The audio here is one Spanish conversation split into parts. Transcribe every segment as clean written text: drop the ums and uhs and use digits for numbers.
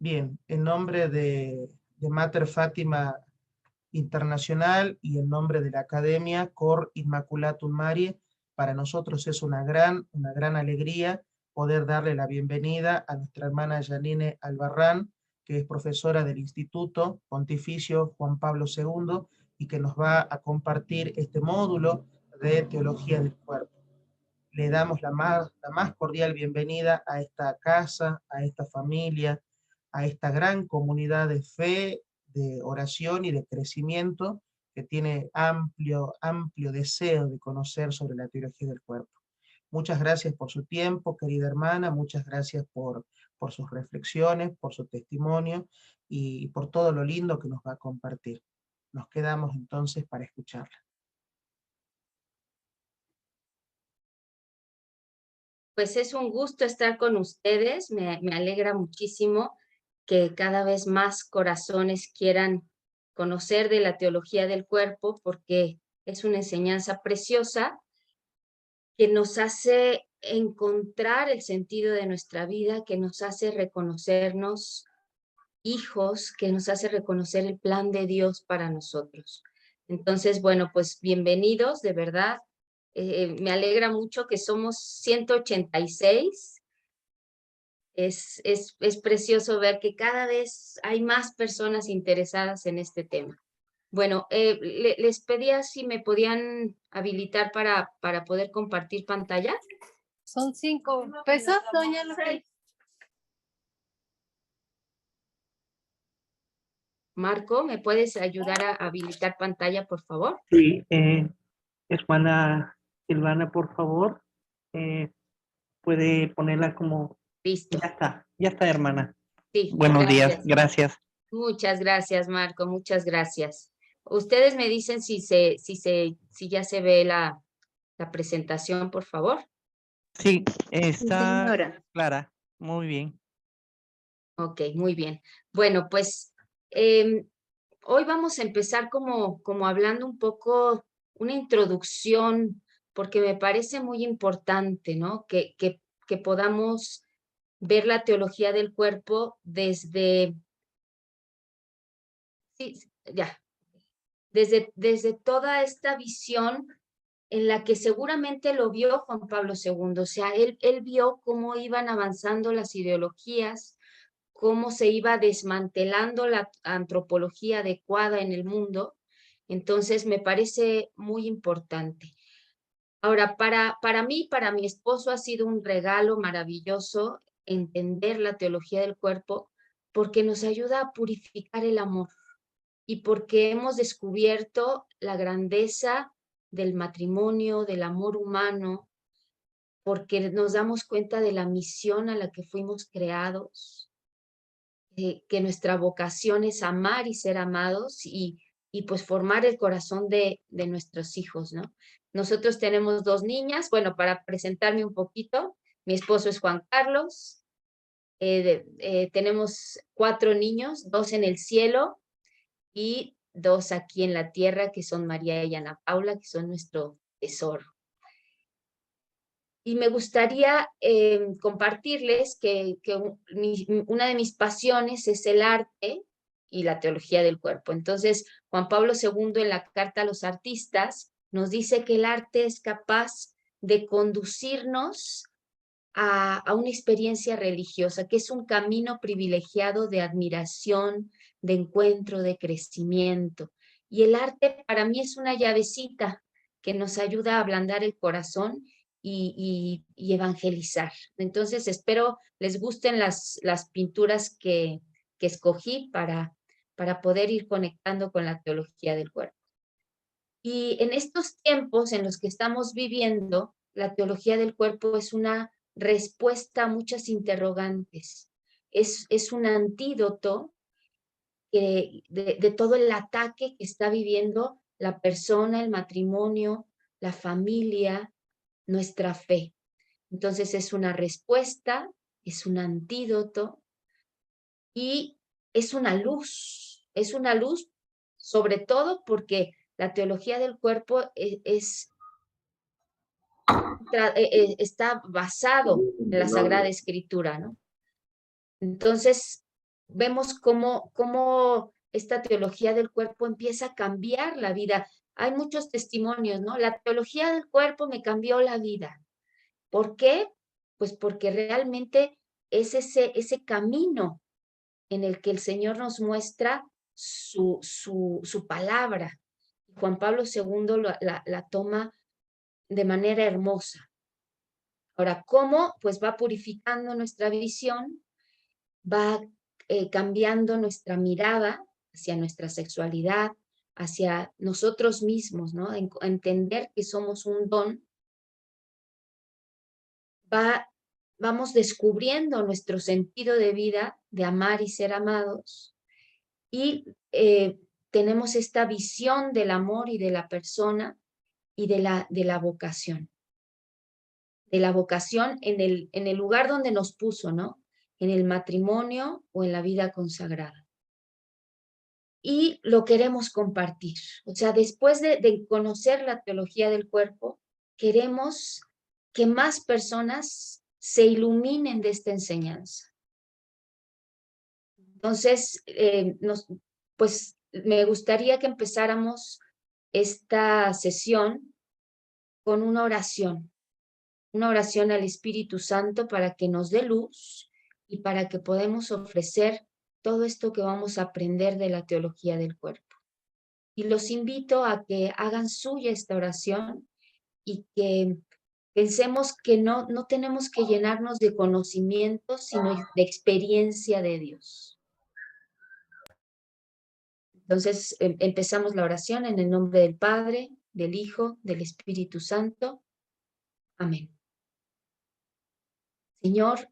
Bien, en nombre de Mater Fátima Internacional y en nombre de la Academia Cor Immaculatum Marie, para nosotros es una gran alegría poder darle la bienvenida a nuestra hermana Janine Albarrán, que es profesora del Instituto Pontificio Juan Pablo II y que nos va a compartir este módulo de Teología del Cuerpo. Le damos la más cordial bienvenida a esta casa, a esta familia, a esta gran comunidad de fe, de oración y de crecimiento que tiene amplio deseo de conocer sobre la teología del cuerpo. Muchas gracias por su tiempo, querida hermana, muchas gracias por sus reflexiones, por su testimonio y por todo lo lindo que nos va a compartir. Nos quedamos entonces para escucharla. Pues es un gusto estar con ustedes, me alegra muchísimo que cada vez más corazones quieran conocer de la teología del cuerpo, porque es una enseñanza preciosa que nos hace encontrar el sentido de nuestra vida, que nos hace reconocernos hijos, que nos hace reconocer el plan de Dios para nosotros. Entonces, bueno, pues bienvenidos, de verdad. Me alegra mucho que somos 186. Es precioso ver que cada vez hay más personas interesadas en este tema. Bueno, les pedía si me podían habilitar para poder compartir pantalla. Son 5 pesos, doña Luz. Marco, ¿me puedes ayudar a habilitar pantalla, por favor? Sí, hermana Silvana, por favor, puede ponerla como... Listo. Ya está, hermana. Sí, Buenos días, gracias. gracias. Muchas gracias, Marco, muchas gracias. Ustedes me dicen si ya se ve la presentación, por favor. Sí, está Señora. clara, muy bien. Ok, muy bien. Bueno, pues hoy vamos a empezar como hablando un poco, una introducción, porque me parece muy importante, ¿no? Que podamos ver la teología del cuerpo desde, sí, ya, desde toda esta visión en la que seguramente lo vio Juan Pablo II. O sea, él vio cómo iban avanzando las ideologías, cómo se iba desmantelando la antropología adecuada en el mundo. Entonces, me parece muy importante. Ahora, para mí, para mi esposo, ha sido un regalo maravilloso entender la teología del cuerpo, porque nos ayuda a purificar el amor y porque hemos descubierto la grandeza del matrimonio, del amor humano, porque nos damos cuenta de la misión a la que fuimos creados, que nuestra vocación es amar y ser amados y pues formar el corazón de nuestros hijos, ¿no? Nosotros tenemos 2 niñas, bueno, para presentarme un poquito, mi esposo es Juan Carlos, tenemos 4 niños, 2 en el cielo y 2 aquí en la tierra, que son María y Ana Paula, que son nuestro tesoro. Y me gustaría compartirles que una de mis pasiones es el arte y la teología del cuerpo. Entonces, Juan Pablo II en la Carta a los Artistas nos dice que el arte es capaz de conducirnos a una experiencia religiosa, que es un camino privilegiado de admiración, de encuentro, de crecimiento. Y el arte para mí es una llavecita que nos ayuda a ablandar el corazón y evangelizar. Entonces espero les gusten las pinturas que escogí para poder ir conectando con la teología del cuerpo. Y en estos tiempos en los que estamos viviendo, la teología del cuerpo es una respuesta a muchas interrogantes. Es un antídoto de todo el ataque que está viviendo la persona, el matrimonio, la familia, nuestra fe. Entonces es una respuesta, es un antídoto y es una luz sobre todo porque la teología del cuerpo está basado en la Sagrada Escritura, ¿no? Entonces, vemos cómo esta teología del cuerpo empieza a cambiar la vida. Hay muchos testimonios, ¿no? La teología del cuerpo me cambió la vida. ¿Por qué? Pues porque realmente es ese camino en el que el Señor nos muestra su palabra. Juan Pablo II la toma de manera hermosa. Ahora, ¿cómo? Pues va purificando nuestra visión, va cambiando nuestra mirada hacia nuestra sexualidad, hacia nosotros mismos, ¿no? Entender que somos un don. Vamos descubriendo nuestro sentido de vida, de amar y ser amados, y tenemos esta visión del amor y de la persona y de la vocación. De la vocación en el lugar donde nos puso, ¿no? En el matrimonio o en la vida consagrada. Y lo queremos compartir. O sea, después de conocer la teología del cuerpo, queremos que más personas se iluminen de esta enseñanza. Entonces, pues me gustaría que empezáramos esta sesión con una oración al Espíritu Santo para que nos dé luz y para que podamos ofrecer todo esto que vamos a aprender de la teología del cuerpo. Y los invito a que hagan suya esta oración y que pensemos que no tenemos que llenarnos de conocimientos, sino de experiencia de Dios. Entonces, empezamos la oración en el nombre del Padre, del Hijo, del Espíritu Santo. Amén. Señor,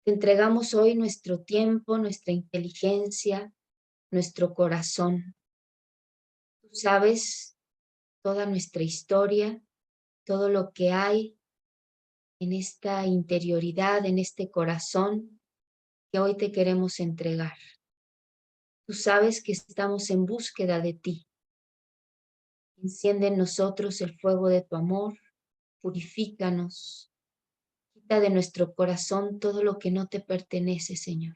te entregamos hoy nuestro tiempo, nuestra inteligencia, nuestro corazón. Tú sabes toda nuestra historia, todo lo que hay en esta interioridad, en este corazón que hoy te queremos entregar. Tú sabes que estamos en búsqueda de ti. Enciende en nosotros el fuego de tu amor, purifícanos, quita de nuestro corazón todo lo que no te pertenece, Señor.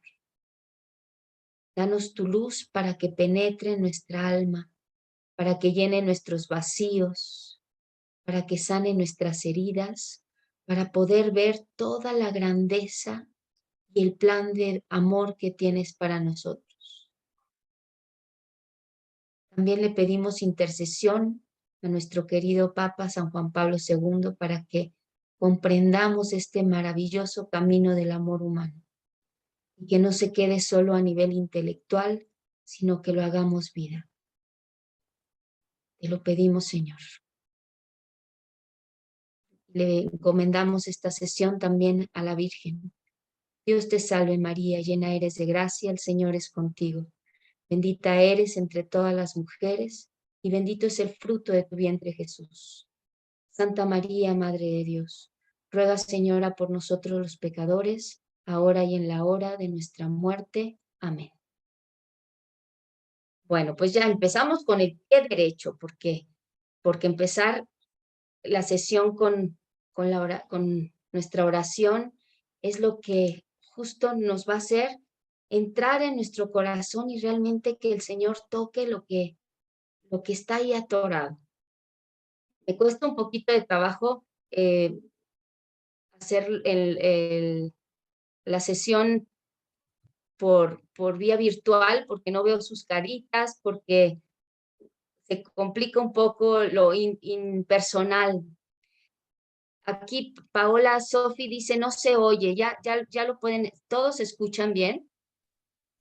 Danos tu luz para que penetre en nuestra alma, para que llene nuestros vacíos, para que sane nuestras heridas, para poder ver toda la grandeza y el plan de amor que tienes para nosotros. También le pedimos intercesión a nuestro querido Papa San Juan Pablo II para que comprendamos este maravilloso camino del amor humano y que no se quede solo a nivel intelectual, sino que lo hagamos vida. Te lo pedimos, Señor. Le encomendamos esta sesión también a la Virgen. Dios te salve María, llena eres de gracia, el Señor es contigo. Bendita eres entre todas las mujeres y bendito es el fruto de tu vientre Jesús. Santa María, Madre de Dios, ruega Señora por nosotros los pecadores, ahora y en la hora de nuestra muerte. Amén. Bueno, pues ya empezamos con el pie derecho, porque empezar la sesión con nuestra oración es lo que justo nos va a hacer entrar en nuestro corazón y realmente que el Señor toque lo que está ahí atorado. Me cuesta un poquito de trabajo hacer la sesión por vía virtual porque no veo sus caritas, porque se complica un poco lo impersonal. Aquí Paola Sofi dice, no se oye, ya lo pueden, ¿todos escuchan bien?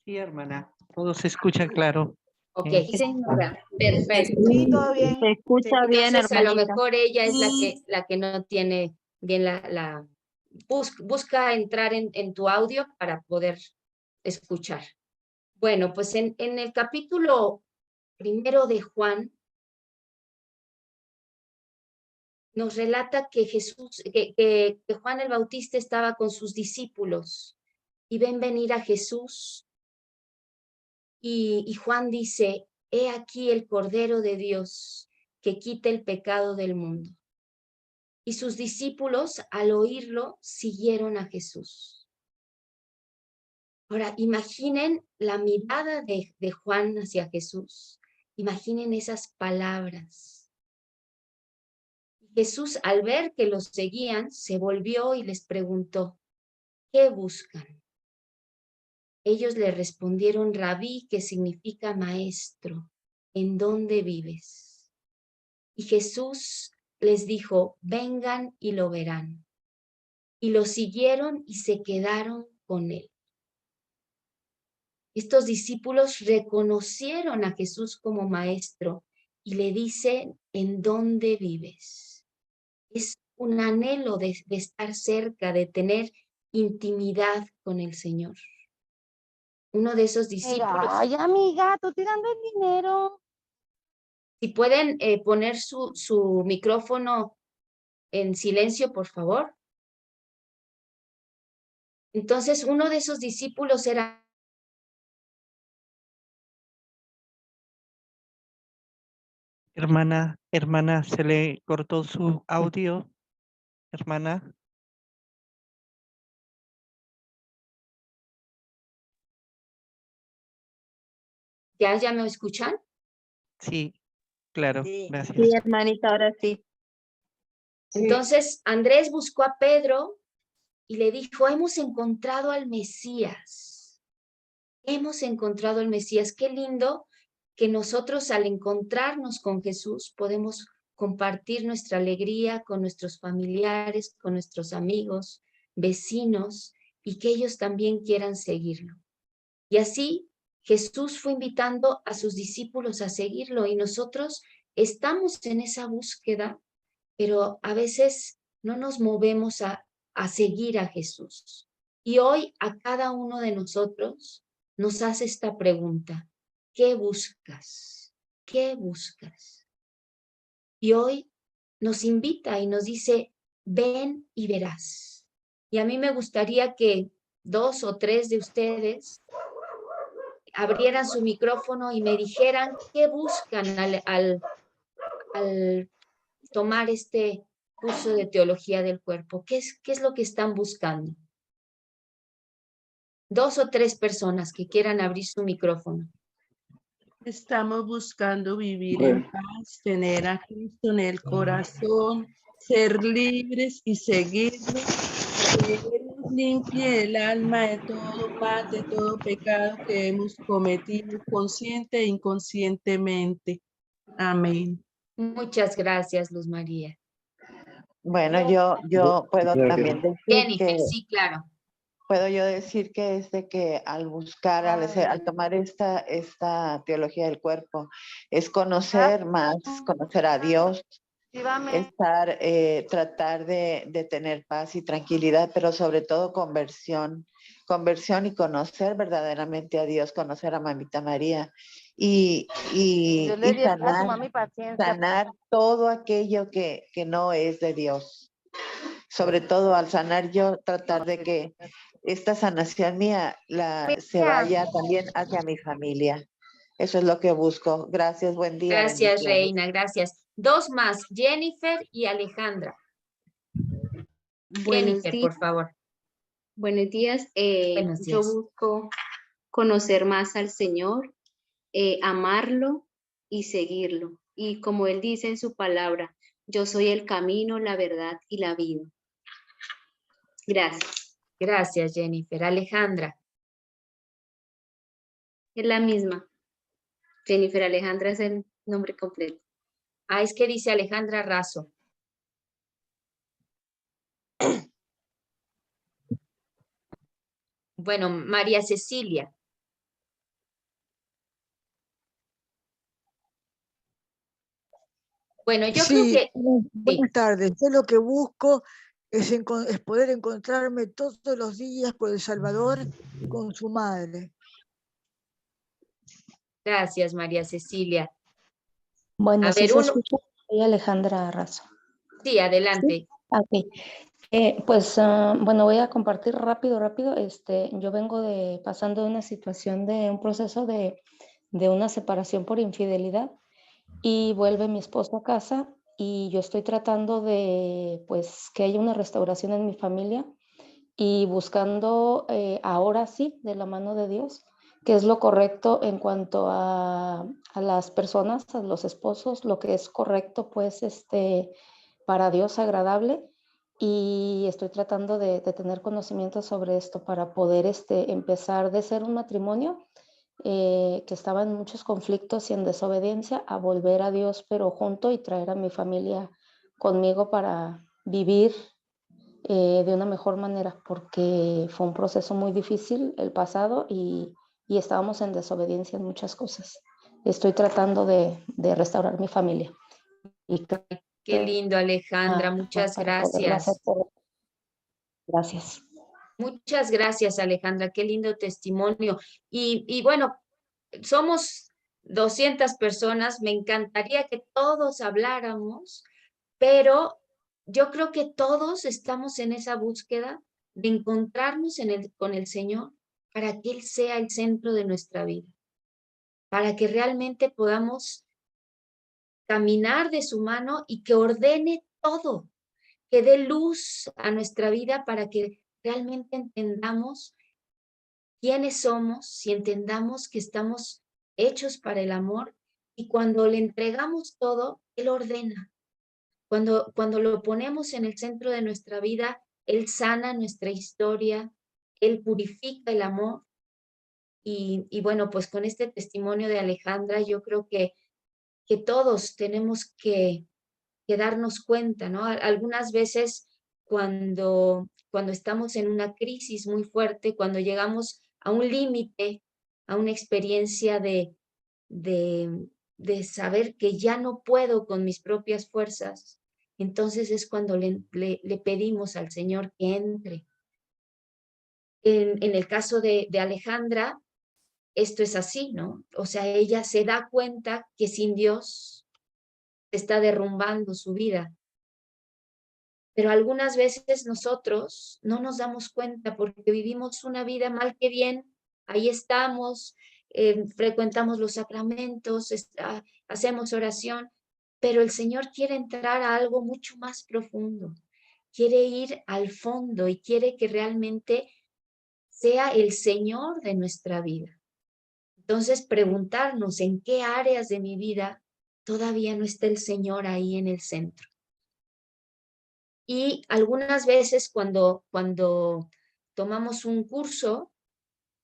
Sí, hermana, todo se escucha claro. Ok, Señora. perfecto. Sí, todo bien. Se escucha bien, Entonces a lo hermanita. mejor ella es la que no tiene bien busca entrar en tu audio para poder escuchar. Bueno, pues en el capítulo 1 de Juan, nos relata que que Juan el Bautista estaba con sus discípulos y ven venir a Jesús y Juan dice, he aquí el Cordero de Dios que quita el pecado del mundo. Y sus discípulos al oírlo siguieron a Jesús. Ahora, imaginen la mirada de Juan hacia Jesús. Imaginen esas palabras. Jesús, al ver que los seguían, se volvió y les preguntó, ¿qué buscan? Ellos le respondieron, Rabí, que significa maestro, ¿en dónde vives? Y Jesús les dijo, vengan y lo verán. Y lo siguieron y se quedaron con él. Estos discípulos reconocieron a Jesús como maestro y le dicen, ¿en dónde vives? Es un anhelo de estar cerca, de tener intimidad con el Señor. Uno de esos discípulos. Ay, amiga, tú tirando el dinero. Si pueden poner su micrófono en silencio, por favor. Entonces, uno de esos discípulos era Hermana, se le cortó su audio, hermana. ¿Ya me escuchan? Sí, claro, Sí, gracias. hermanita, ahora sí. Entonces, Andrés buscó a Pedro y le dijo, hemos encontrado al Mesías. Hemos encontrado al Mesías. Qué lindo que nosotros al encontrarnos con Jesús podemos compartir nuestra alegría con nuestros familiares, con nuestros amigos, vecinos, y que ellos también quieran seguirlo. Y así Jesús fue invitando a sus discípulos a seguirlo y nosotros estamos en esa búsqueda, pero a veces no nos movemos a seguir a Jesús. Y hoy a cada uno de nosotros nos hace esta pregunta, ¿qué buscas? ¿Qué buscas? Y hoy nos invita y nos dice, ven y verás. Y a mí me gustaría que 2 o 3 de ustedes abrieran su micrófono y me dijeran qué buscan al tomar este curso de teología del cuerpo. ¿Qué es lo que están buscando? 2 o 3 personas que quieran abrir su micrófono. Estamos buscando vivir en paz, tener a Cristo en el corazón, ser libres y seguirlo, que Él nos limpie el alma de todo mal, de todo pecado que hemos cometido consciente e inconscientemente. Amén. Muchas gracias, Luz María. Bueno, yo puedo también decir Jennifer, sí, claro. puedo yo decir que es de que al buscar, al tomar esta teología del cuerpo, es conocer más, conocer a Dios, tratar de tener paz y tranquilidad, pero sobre todo conversión y conocer verdaderamente a Dios, conocer a Mamita María y sanar todo aquello que no es de Dios. Sobre todo al sanar yo, tratar de que esta sanación mía se vaya también hacia mi familia. Eso es lo que busco. Gracias, buen día. Gracias, Reina, gracias. 2 más, Jennifer y Alejandra. Buenos Jennifer, días. por favor. Buenos días. Buenos Yo días. busco conocer más al Señor, amarlo y seguirlo. Y como Él dice en su palabra, yo soy el camino, la verdad y la vida. Gracias. Gracias, Jennifer. Alejandra. Es la misma. Jennifer Alejandra es el nombre completo. Ah, es que dice Alejandra Razo. Bueno, María Cecilia. Bueno, yo creo que... Buenas tardes. Yo lo que busco es poder encontrarme todos los días con El Salvador y con su madre. Gracias, María Cecilia. Bueno, A si ver, se escucha, soy Alejandra Razo. Sí, adelante. Ok. Bueno, voy a compartir rápido. Yo vengo pasando de una situación de un proceso de una separación por infidelidad y vuelve mi esposo a casa y yo estoy tratando de, pues, que haya una restauración en mi familia y buscando ahora sí, de la mano de Dios, qué es lo correcto en cuanto a las personas, a los esposos, lo que es correcto pues para Dios agradable, y estoy tratando de tener conocimiento sobre esto para poder empezar de ser un matrimonio que estaba en muchos conflictos y en desobediencia, a volver a Dios pero junto, y traer a mi familia conmigo para vivir de una mejor manera, porque fue un proceso muy difícil el pasado y estábamos en desobediencia en muchas cosas. Estoy tratando de restaurar mi familia. Y Qué lindo, Alejandra, muchas para poderlo hacer gracias. Gracias. Muchas gracias, Alejandra, qué lindo testimonio. Y bueno, somos 200 personas, me encantaría que todos habláramos, pero yo creo que todos estamos en esa búsqueda de encontrarnos con el Señor para que Él sea el centro de nuestra vida, para que realmente podamos caminar de su mano y que ordene todo, que dé luz a nuestra vida para que realmente entendamos quiénes somos y entendamos que estamos hechos para el amor, y cuando le entregamos todo, Él ordena. Cuando lo ponemos en el centro de nuestra vida, Él sana nuestra historia, Él purifica el amor. Y bueno, pues con este testimonio de Alejandra, yo creo que todos tenemos que darnos cuenta, ¿no? Algunas veces cuando estamos en una crisis muy fuerte, cuando llegamos a un límite, a una experiencia de saber que ya no puedo con mis propias fuerzas, entonces es cuando le pedimos al Señor que entre. En el caso de Alejandra, esto es así, ¿no? O sea, ella se da cuenta que sin Dios está derrumbando su vida. Pero algunas veces nosotros no nos damos cuenta porque vivimos una vida mal que bien, ahí estamos, frecuentamos los sacramentos, hacemos oración, pero el Señor quiere entrar a algo mucho más profundo, quiere ir al fondo y quiere que realmente sea el Señor de nuestra vida. Entonces, preguntarnos en qué áreas de mi vida todavía no está el Señor ahí en el centro. Y algunas veces cuando tomamos un curso,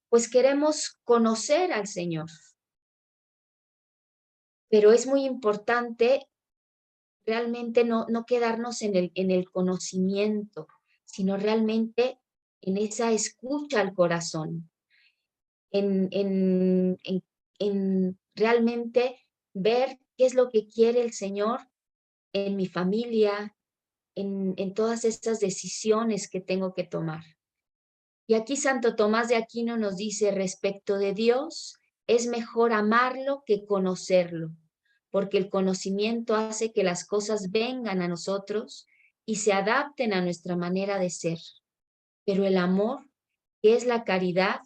pues queremos conocer al Señor. Pero es muy importante realmente no quedarnos en el conocimiento, sino realmente en esa escucha al corazón, en realmente ver qué es lo que quiere el Señor en mi familia, en todas estas decisiones que tengo que tomar. Y aquí Santo Tomás de Aquino nos dice, respecto de Dios, es mejor amarlo que conocerlo, porque el conocimiento hace que las cosas vengan a nosotros y se adapten a nuestra manera de ser. Pero el amor, que es la caridad,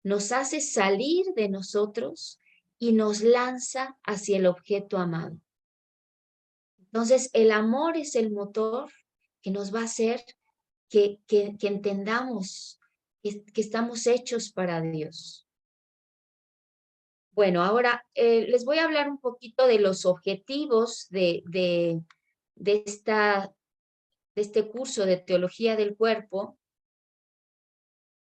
nos hace salir de nosotros y nos lanza hacia el objeto amado. Entonces, el amor es el motor que nos va a hacer que entendamos que estamos hechos para Dios. Bueno, ahora les voy a hablar un poquito de los objetivos de este curso de Teología del Cuerpo.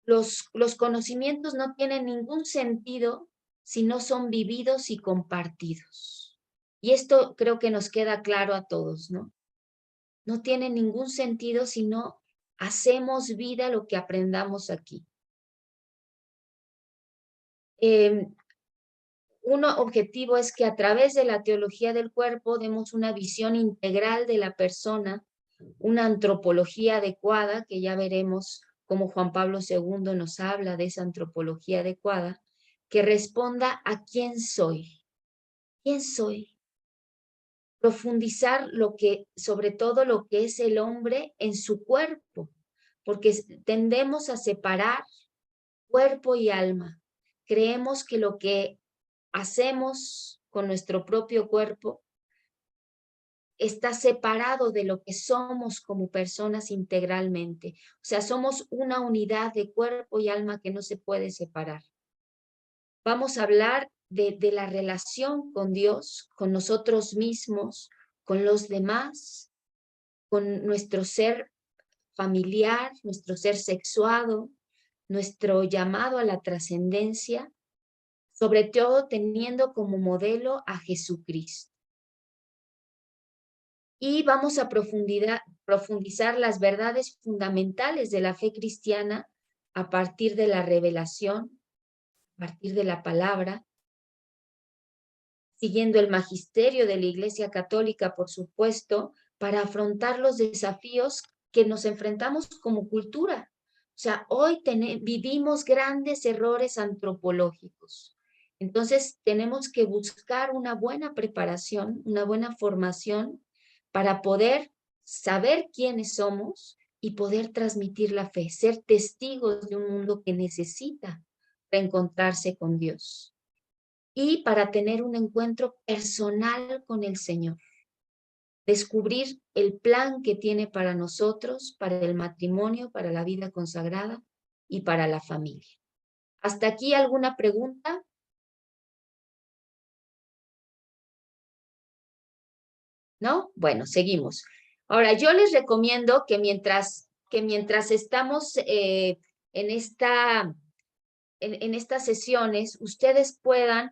Los conocimientos no tienen ningún sentido si no son vividos y compartidos. Y esto creo que nos queda claro a todos, ¿no? No tiene ningún sentido si no hacemos vida lo que aprendamos aquí. Un objetivo es que a través de la teología del cuerpo demos una visión integral de la persona, una antropología adecuada, que ya veremos cómo Juan Pablo II nos habla de esa antropología adecuada, que responda a quién soy. ¿Quién soy? Profundizar sobre todo lo que es el hombre en su cuerpo, porque tendemos a separar cuerpo y alma. Creemos que lo que hacemos con nuestro propio cuerpo está separado de lo que somos como personas integralmente. O sea, somos una unidad de cuerpo y alma que no se puede separar. Vamos a hablar de la relación con Dios, con nosotros mismos, con los demás, con nuestro ser familiar, nuestro ser sexuado, nuestro llamado a la trascendencia, sobre todo teniendo como modelo a Jesucristo. Y vamos a profundizar las verdades fundamentales de la fe cristiana a partir de la revelación, a partir de la palabra, siguiendo el magisterio de la Iglesia Católica, por supuesto, para afrontar los desafíos que nos enfrentamos como cultura. O sea, hoy vivimos grandes errores antropológicos. Entonces, tenemos que buscar una buena preparación, una buena formación para poder saber quiénes somos y poder transmitir la fe, ser testigos de un mundo que necesita reencontrarse con Dios. Y para tener un encuentro personal con el Señor. Descubrir el plan que tiene para nosotros, para el matrimonio, para la vida consagrada y para la familia. ¿Hasta aquí alguna pregunta? ¿No? Bueno, seguimos. Ahora, yo les recomiendo que mientras estamos en estas sesiones, ustedes puedan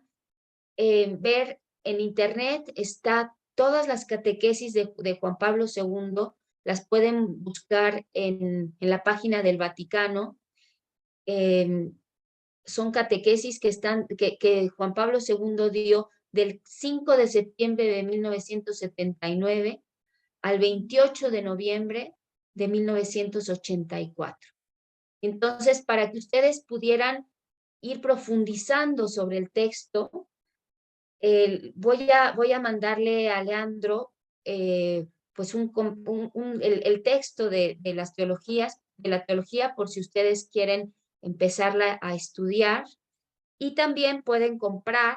ver en internet, está todas las catequesis de Juan Pablo II, las pueden buscar en la página del Vaticano. Son catequesis que Juan Pablo II dio del 5 de septiembre de 1979 al 28 de noviembre de 1984. Entonces, para que ustedes pudieran ir profundizando sobre el texto, voy a mandarle a Leandro pues el texto de las teologías, de la teología, por si ustedes quieren empezarla a estudiar, y también pueden comprar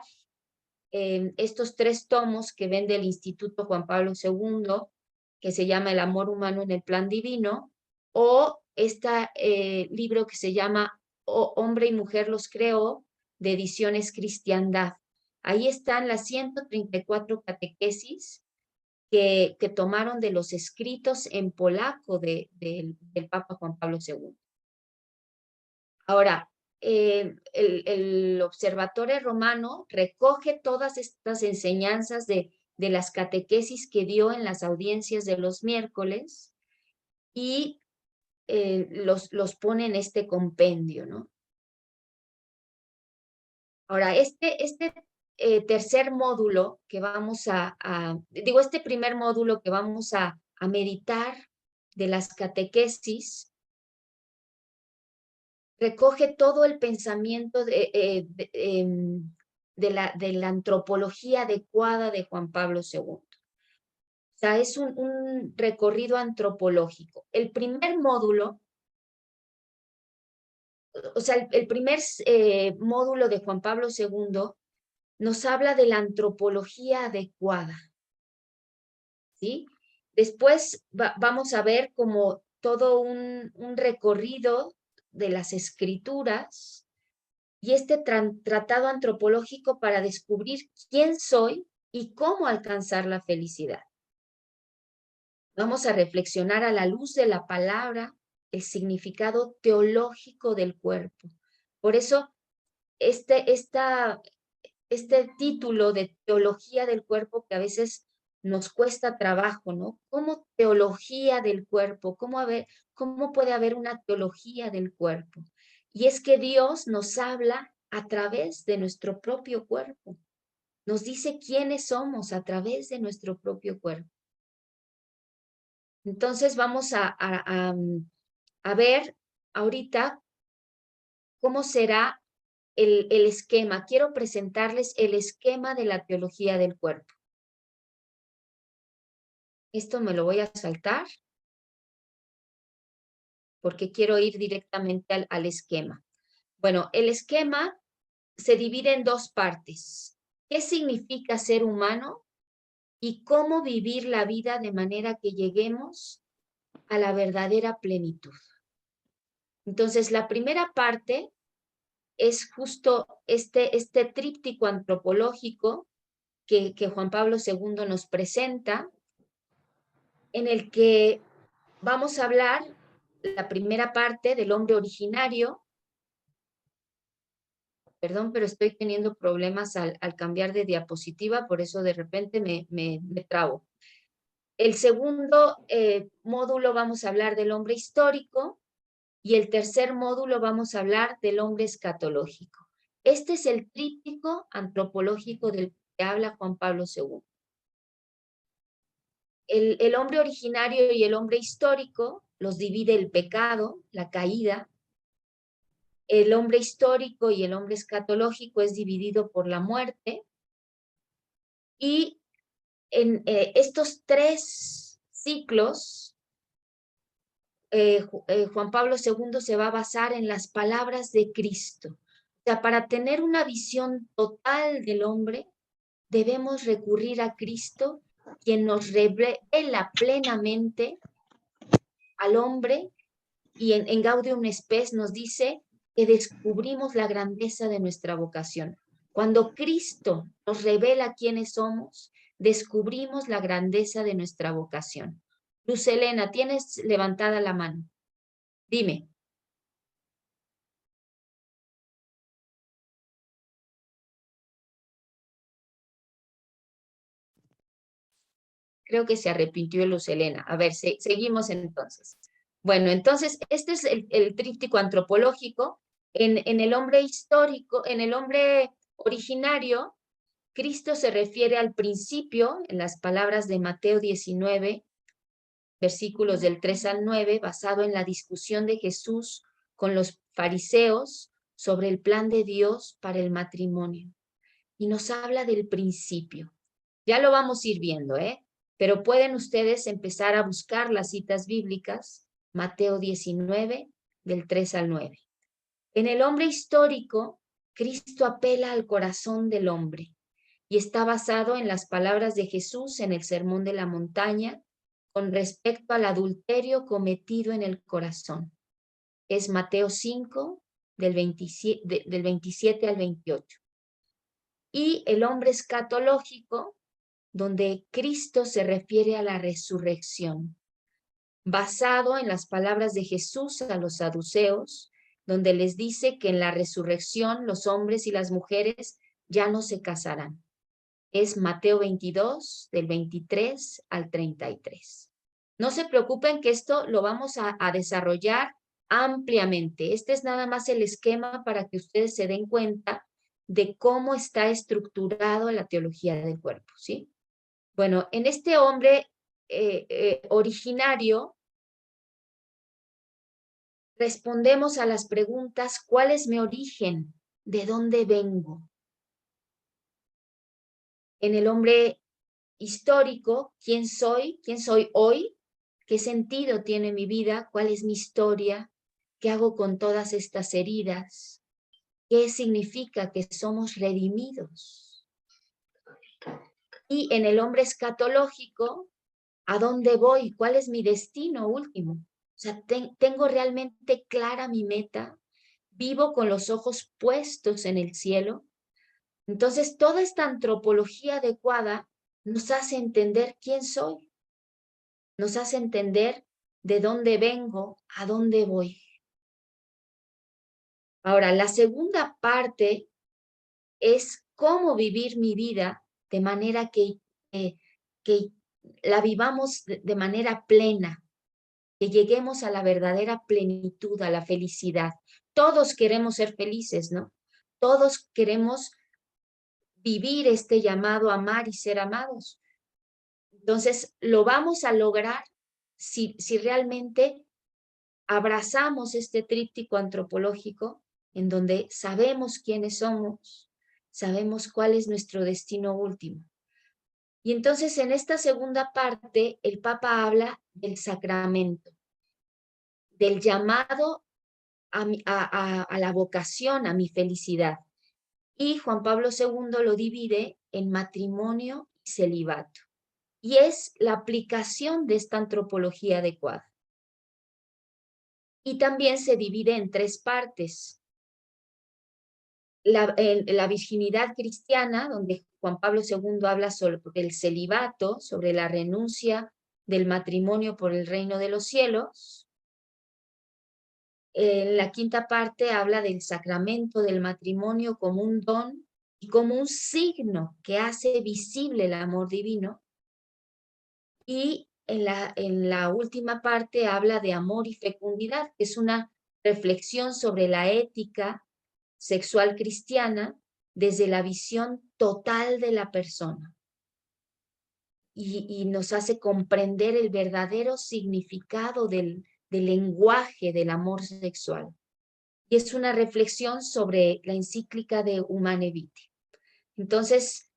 estos 3 tomos que vende el Instituto Juan Pablo II, que se llama El amor humano en el plan divino, o este libro que se llama Hombre y mujer los creó, de Ediciones Cristiandad. Ahí están las 134 catequesis que tomaron de los escritos en polaco del Papa Juan Pablo II. Ahora, el Observatorio Romano recoge todas estas enseñanzas de las catequesis que dio en las audiencias de los miércoles y los pone en este compendio, ¿no? Ahora, este tercer módulo que vamos este primer módulo que vamos a meditar de las catequesis, recoge todo el pensamiento de la antropología adecuada de Juan Pablo II. O sea, es un recorrido antropológico. El primer módulo, o sea, el primer módulo de Juan Pablo II nos habla de la antropología adecuada, ¿sí? Después vamos a ver como todo un recorrido de las escrituras y este tratado antropológico para descubrir quién soy y cómo alcanzar la felicidad. Vamos a reflexionar a la luz de la palabra el significado teológico del cuerpo. Por eso, este título de teología del cuerpo que a veces nos cuesta trabajo, ¿no? ¿Cómo teología del cuerpo? ¿Cómo puede haber una teología del cuerpo? Y es que Dios nos habla a través de nuestro propio cuerpo. Nos dice quiénes somos a través de nuestro propio cuerpo. Entonces vamos a ver ahorita cómo será el esquema. Quiero presentarles el esquema de la teología del cuerpo. Esto me lo voy a saltar porque quiero ir directamente al esquema. Bueno, el esquema se divide en 2 partes. ¿Qué significa ser humano? y cómo vivir la vida de manera que lleguemos a la verdadera plenitud. Entonces, la primera parte es justo este tríptico antropológico que Juan Pablo II nos presenta, en el que vamos a hablar la primera parte del hombre originario. Perdón, pero estoy teniendo problemas al cambiar de diapositiva, por eso de repente me trabo. El segundo módulo vamos a hablar del hombre histórico y el tercer módulo vamos a hablar del hombre escatológico. Este es el tríptico antropológico del que habla Juan Pablo II. El hombre originario y el hombre histórico los divide el pecado, la caída. El hombre histórico y el hombre escatológico es dividido por la muerte. Y en estos tres ciclos, Juan Pablo II se va a basar en las palabras de Cristo. O sea, para tener una visión total del hombre, debemos recurrir a Cristo, quien nos revela plenamente al hombre, y en Gaudium Spes nos dice que descubrimos la grandeza de nuestra vocación. Cuando Cristo nos revela quiénes somos, descubrimos la grandeza de nuestra vocación. Luz Helena, tienes levantada la mano. Dime. Creo que se arrepintió Luz Helena. A ver, seguimos entonces. Bueno, entonces, este es el tríptico antropológico. En el hombre histórico, en el hombre originario, Cristo se refiere al principio, en las palabras de Mateo 19, versículos del 3 al 9, basado en la discusión de Jesús con los fariseos sobre el plan de Dios para el matrimonio. Y nos habla del principio. Ya lo vamos a ir viendo, pero pueden ustedes empezar a buscar las citas bíblicas, Mateo 19, del 3 al 9. En el hombre histórico, Cristo apela al corazón del hombre y está basado en las palabras de Jesús en el Sermón de la Montaña con respecto al adulterio cometido en el corazón. Es Mateo 5, del 27 al 28. Y el hombre escatológico, donde Cristo se refiere a la resurrección, basado en las palabras de Jesús a los saduceos, donde les dice que en la resurrección los hombres y las mujeres ya no se casarán. Es Mateo 22, del 23 al 33. No se preocupen que esto lo vamos a desarrollar ampliamente. Este es nada más el esquema para que ustedes se den cuenta de cómo está estructurado la teología del cuerpo, ¿sí? Bueno, en este hombre originario, respondemos a las preguntas: ¿cuál es mi origen? ¿De dónde vengo? En el hombre histórico, ¿quién soy? ¿Quién soy hoy? ¿Qué sentido tiene mi vida? ¿Cuál es mi historia? ¿Qué hago con todas estas heridas? ¿Qué significa que somos redimidos? Y en el hombre escatológico, ¿a dónde voy? ¿Cuál es mi destino último? O sea, ¿tengo realmente clara mi meta? ¿Vivo con los ojos puestos en el cielo? Entonces, toda esta antropología adecuada nos hace entender quién soy. Nos hace entender de dónde vengo, a dónde voy. Ahora, la segunda parte es cómo vivir mi vida de manera que la vivamos de manera plena, que lleguemos a la verdadera plenitud, a la felicidad. Todos queremos ser felices, ¿no? Todos queremos vivir este llamado a amar y ser amados. Entonces, lo vamos a lograr si realmente abrazamos este tríptico antropológico en donde sabemos quiénes somos, sabemos cuál es nuestro destino último. Y entonces en esta segunda parte el Papa habla del sacramento, del llamado a la vocación, a mi felicidad. Y Juan Pablo II lo divide en matrimonio y celibato. y es la aplicación de esta antropología adecuada. Y también se divide en 3 partes. La virginidad cristiana, donde Juan Pablo II habla sobre el celibato, sobre la renuncia del matrimonio por el reino de los cielos. En la 5ª parte habla del sacramento del matrimonio como un don y como un signo que hace visible el amor divino. Y en la última parte habla de amor y fecundidad, que es una reflexión sobre la ética sexual cristiana desde la visión total de la persona. Y nos hace comprender el verdadero significado del lenguaje del amor sexual. Y es una reflexión sobre la encíclica de Humane Vitae. Entonces,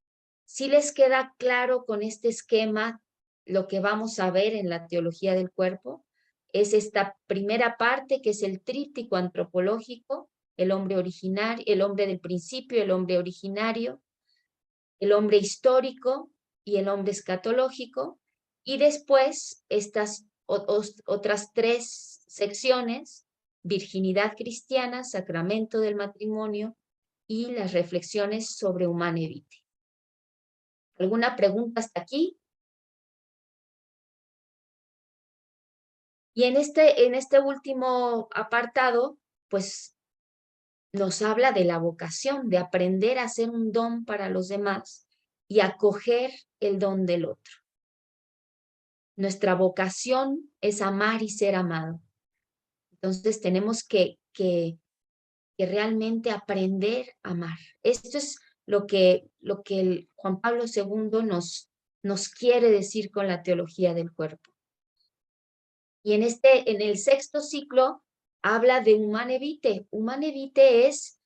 si les queda claro con este esquema lo que vamos a ver en la teología del cuerpo, es esta primera parte que es el tríptico antropológico, el hombre originario, el hombre del principio, el hombre originario, el hombre histórico y el hombre escatológico, y después estas otras 3 secciones: virginidad cristiana, sacramento del matrimonio y las reflexiones sobre Humane Vitae. ¿Alguna pregunta hasta aquí? Y en este último apartado, pues nos habla de la vocación, de aprender a ser un don para los demás y acoger el don del otro. Nuestra vocación es amar y ser amado. Entonces tenemos que realmente aprender a amar. Esto es lo que el Juan Pablo II nos quiere decir con la teología del cuerpo. Y en el 6º ciclo habla de Humane Vitae. Humane Vitae es,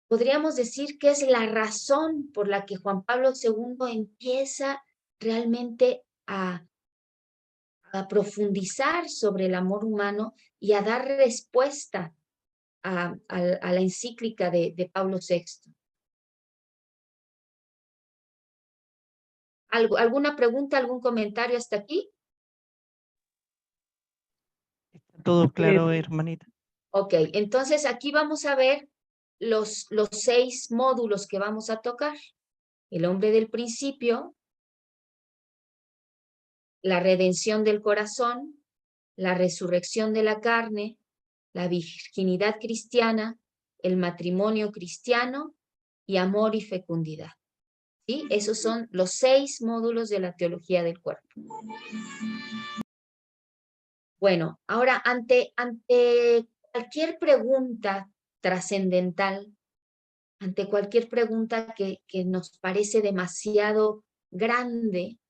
podríamos decir que es la razón por la que Juan Pablo II empieza realmente a profundizar sobre el amor humano y a dar respuesta a la encíclica de Pablo VI. ¿Alguna pregunta, algún comentario hasta aquí? Todo claro, hermanita. Ok, entonces aquí vamos a ver los 6 módulos que vamos a tocar. El hombre del principio, la redención del corazón, la resurrección de la carne, la virginidad cristiana, el matrimonio cristiano y amor y fecundidad. ¿Sí? Esos son los 6 módulos de la teología del cuerpo. Bueno, ahora ante cualquier pregunta trascendental, ante cualquier pregunta que nos parece demasiado grande,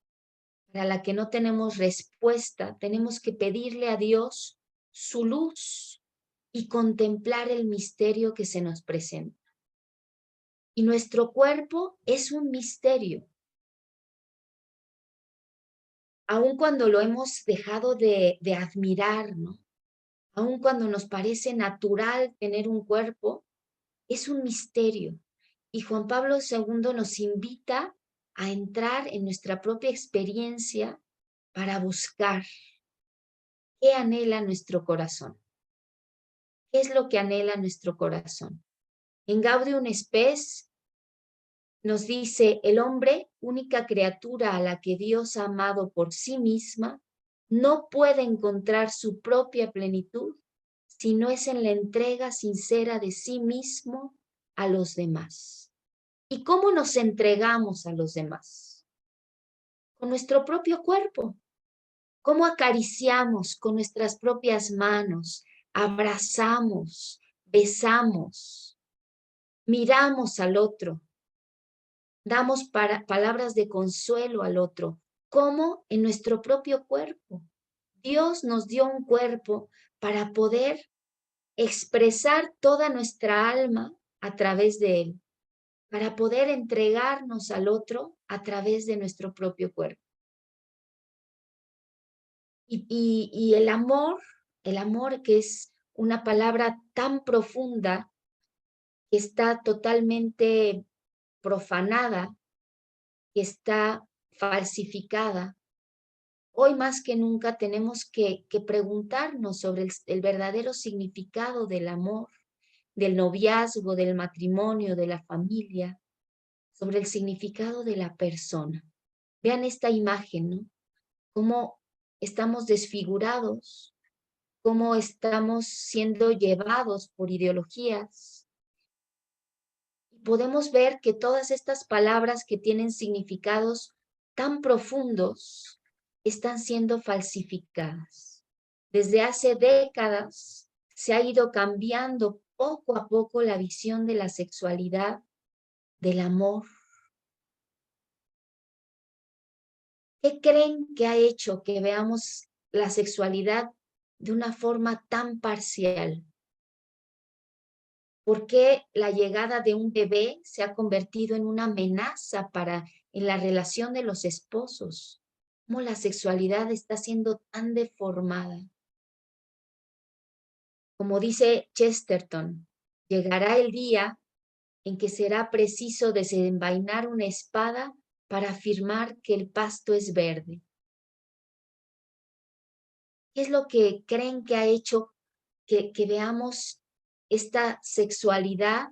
para la que no tenemos respuesta, tenemos que pedirle a Dios su luz y contemplar el misterio que se nos presenta. Y nuestro cuerpo es un misterio. Aun cuando lo hemos dejado de admirar, ¿no? Aun cuando nos parece natural tener un cuerpo, es un misterio. Y Juan Pablo II nos invita a entrar en nuestra propia experiencia para buscar qué anhela nuestro corazón. ¿Qué es lo que anhela nuestro corazón? En Gaudium Spes nos dice: el hombre, única criatura a la que Dios ha amado por sí misma, no puede encontrar su propia plenitud si no es en la entrega sincera de sí mismo a los demás. ¿Y cómo nos entregamos a los demás? Con nuestro propio cuerpo. ¿Cómo acariciamos con nuestras propias manos? Abrazamos, besamos, miramos al otro, damos palabras de consuelo al otro. ¿Cómo? En nuestro propio cuerpo. Dios nos dio un cuerpo para poder expresar toda nuestra alma a través de él, para poder entregarnos al otro a través de nuestro propio cuerpo. Y el amor que es una palabra tan profunda, que está totalmente profanada, que está falsificada, hoy más que nunca tenemos que preguntarnos sobre el verdadero significado del amor, del noviazgo, del matrimonio, de la familia, sobre el significado de la persona. Vean esta imagen, ¿no? Cómo estamos desfigurados, cómo estamos siendo llevados por ideologías. Podemos ver que todas estas palabras que tienen significados tan profundos están siendo falsificadas. Desde hace décadas se ha ido cambiando poco a poco la visión de la sexualidad, del amor. ¿Qué creen que ha hecho que veamos la sexualidad de una forma tan parcial? ¿Por qué la llegada de un bebé se ha convertido en una amenaza en la relación de los esposos? ¿Cómo la sexualidad está siendo tan deformada? Como dice Chesterton, llegará el día en que será preciso desenvainar una espada para afirmar que el pasto es verde. ¿Qué es lo que creen que ha hecho que veamos esta sexualidad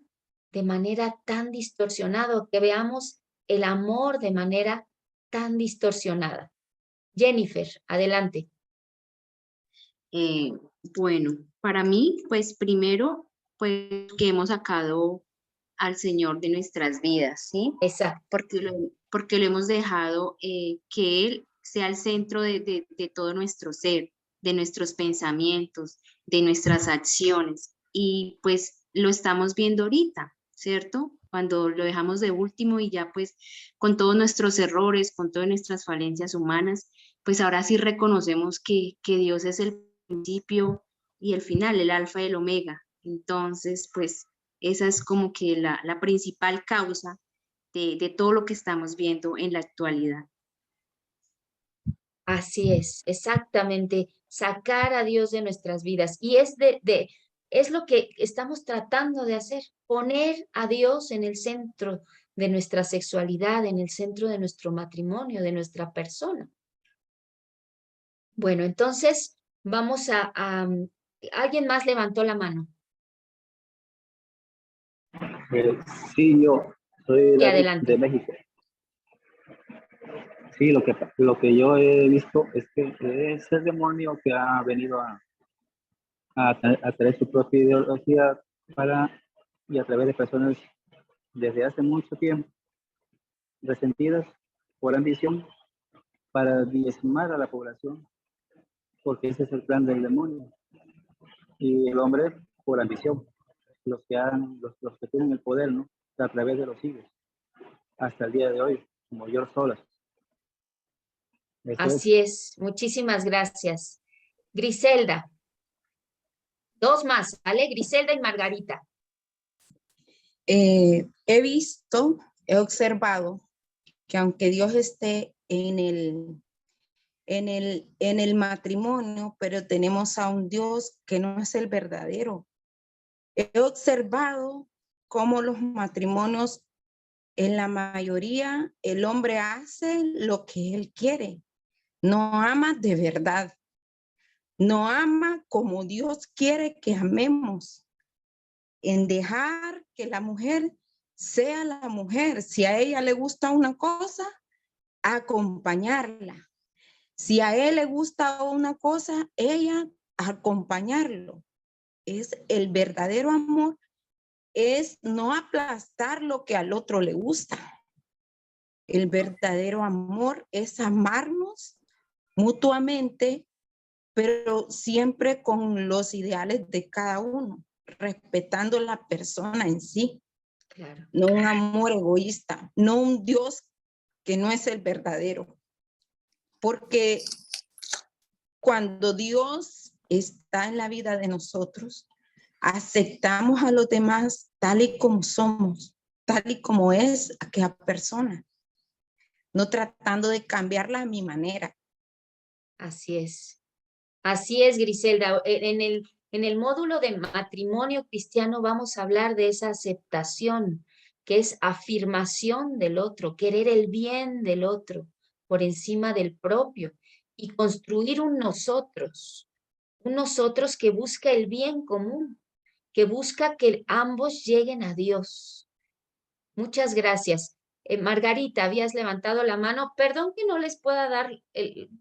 de manera tan distorsionada, que veamos el amor de manera tan distorsionada? Jennifer, adelante. Bueno, para mí, pues primero, pues que hemos sacado al Señor de nuestras vidas, ¿sí? Exacto. Porque lo hemos dejado que Él sea el centro de todo nuestro ser, de nuestros pensamientos, de nuestras acciones. Y pues lo estamos viendo ahorita, ¿cierto? Cuando lo dejamos de último y ya pues con todos nuestros errores, con todas nuestras falencias humanas, pues ahora sí reconocemos que Dios es el principio y el final, el alfa y el omega. Entonces, pues esa es como que la principal causa de todo lo que estamos viendo en la actualidad. Así es, exactamente, sacar a Dios de nuestras vidas. Y es lo que estamos tratando de hacer, poner a Dios en el centro de nuestra sexualidad, en el centro de nuestro matrimonio, de nuestra persona. Bueno, entonces vamos ¿alguien más levantó la mano? Sí, yo soy adelante. de México. Sí, lo que yo he visto es que ese demonio que ha venido a traer su propia ideología y a través de personas desde hace mucho tiempo resentidas por ambición para diezmar a la población, porque ese es el plan del demonio. Y el hombre por ambición, los que tienen el poder, ¿no? A través de los siglos, hasta el día de hoy, como George Soros. Así es, muchísimas gracias. Griselda. Dos más, ¿vale? Griselda y Margarita. He observado que aunque Dios esté en el matrimonio, pero tenemos a un Dios que no es el verdadero. He observado cómo los matrimonios, en la mayoría, el hombre hace lo que él quiere. No ama de verdad. No ama como Dios quiere que amemos. En dejar que la mujer sea la mujer. Si a ella le gusta una cosa, acompañarla. Si a él le gusta una cosa, ella acompañarlo. Es el verdadero amor, es no aplastar lo que al otro le gusta. El verdadero amor es amarnos mutuamente, pero siempre con los ideales de cada uno, respetando la persona en sí. Claro. No un amor egoísta, no un Dios que no es el verdadero. Porque cuando Dios está en la vida de nosotros, aceptamos a los demás tal y como somos, tal y como es aquella persona, no tratando de cambiarla a mi manera. Así es. Así es, Griselda. En el módulo de matrimonio cristiano vamos a hablar de esa aceptación, que es afirmación del otro, querer el bien del otro, por encima del propio y construir un nosotros que busca el bien común, que busca que ambos lleguen a Dios. Muchas gracias. Margarita, habías levantado la mano. Perdón que no les pueda dar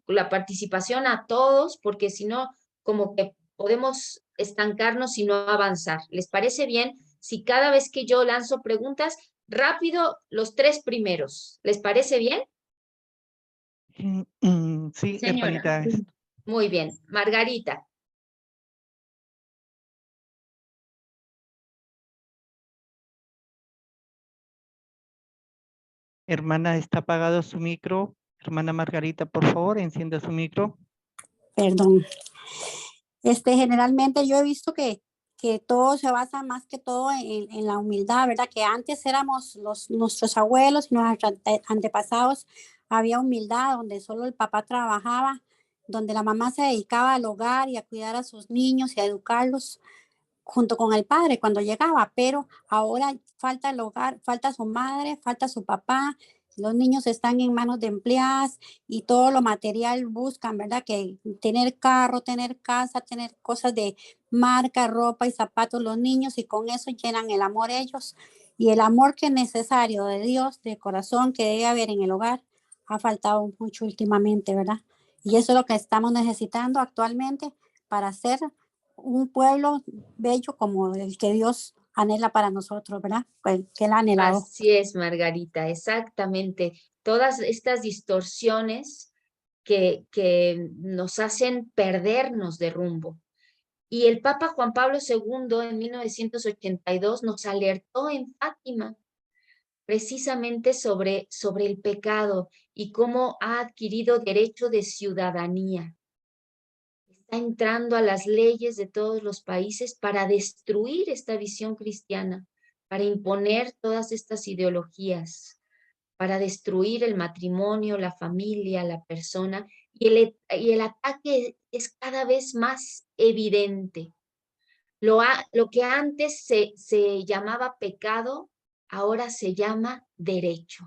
la participación a todos, porque si no, como que podemos estancarnos y no avanzar. ¿Les parece bien si cada vez que yo lanzo preguntas, rápido los 3 primeros? ¿Les parece bien? Sí, Señora. hermanita. Muy bien. Margarita. Hermana, está apagado su micro. Hermana Margarita, por favor, encienda su micro. Perdón. Generalmente yo he visto que todo se basa más que todo en la humildad, ¿verdad? Que antes éramos nuestros abuelos y nuestros antepasados, había humildad donde solo el papá trabajaba, donde la mamá se dedicaba al hogar y a cuidar a sus niños y a educarlos junto con el padre cuando llegaba, pero ahora falta el hogar, falta su madre, falta su papá, los niños están en manos de empleadas y todo lo material buscan, ¿verdad? Que tener carro, tener casa, tener cosas de marca, ropa y zapatos los niños, y con eso llenan el amor ellos. Y el amor que es necesario de Dios, de corazón, que debe haber en el hogar, ha faltado mucho últimamente, ¿verdad? Y eso es lo que estamos necesitando actualmente para ser un pueblo bello como el que Dios anhela para nosotros, ¿verdad? Que él ha anhelado. Así es, Margarita, exactamente. Todas estas distorsiones que nos hacen perdernos de rumbo. Y el Papa Juan Pablo II en 1982 nos alertó en Fátima precisamente sobre el pecado y cómo ha adquirido derecho de ciudadanía. Está entrando a las leyes de todos los países para destruir esta visión cristiana, para imponer todas estas ideologías, para destruir el matrimonio, la familia, la persona, y el ataque es cada vez más evidente. Lo que antes se llamaba pecado, ahora se llama derecho.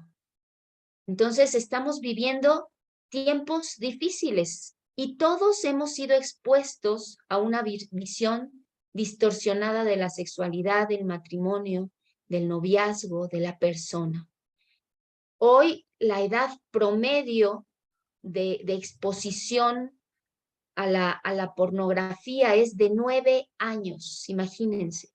Entonces estamos viviendo tiempos difíciles y todos hemos sido expuestos a una visión distorsionada de la sexualidad, del matrimonio, del noviazgo, de la persona. Hoy la edad promedio de exposición a la pornografía es de 9 años, imagínense.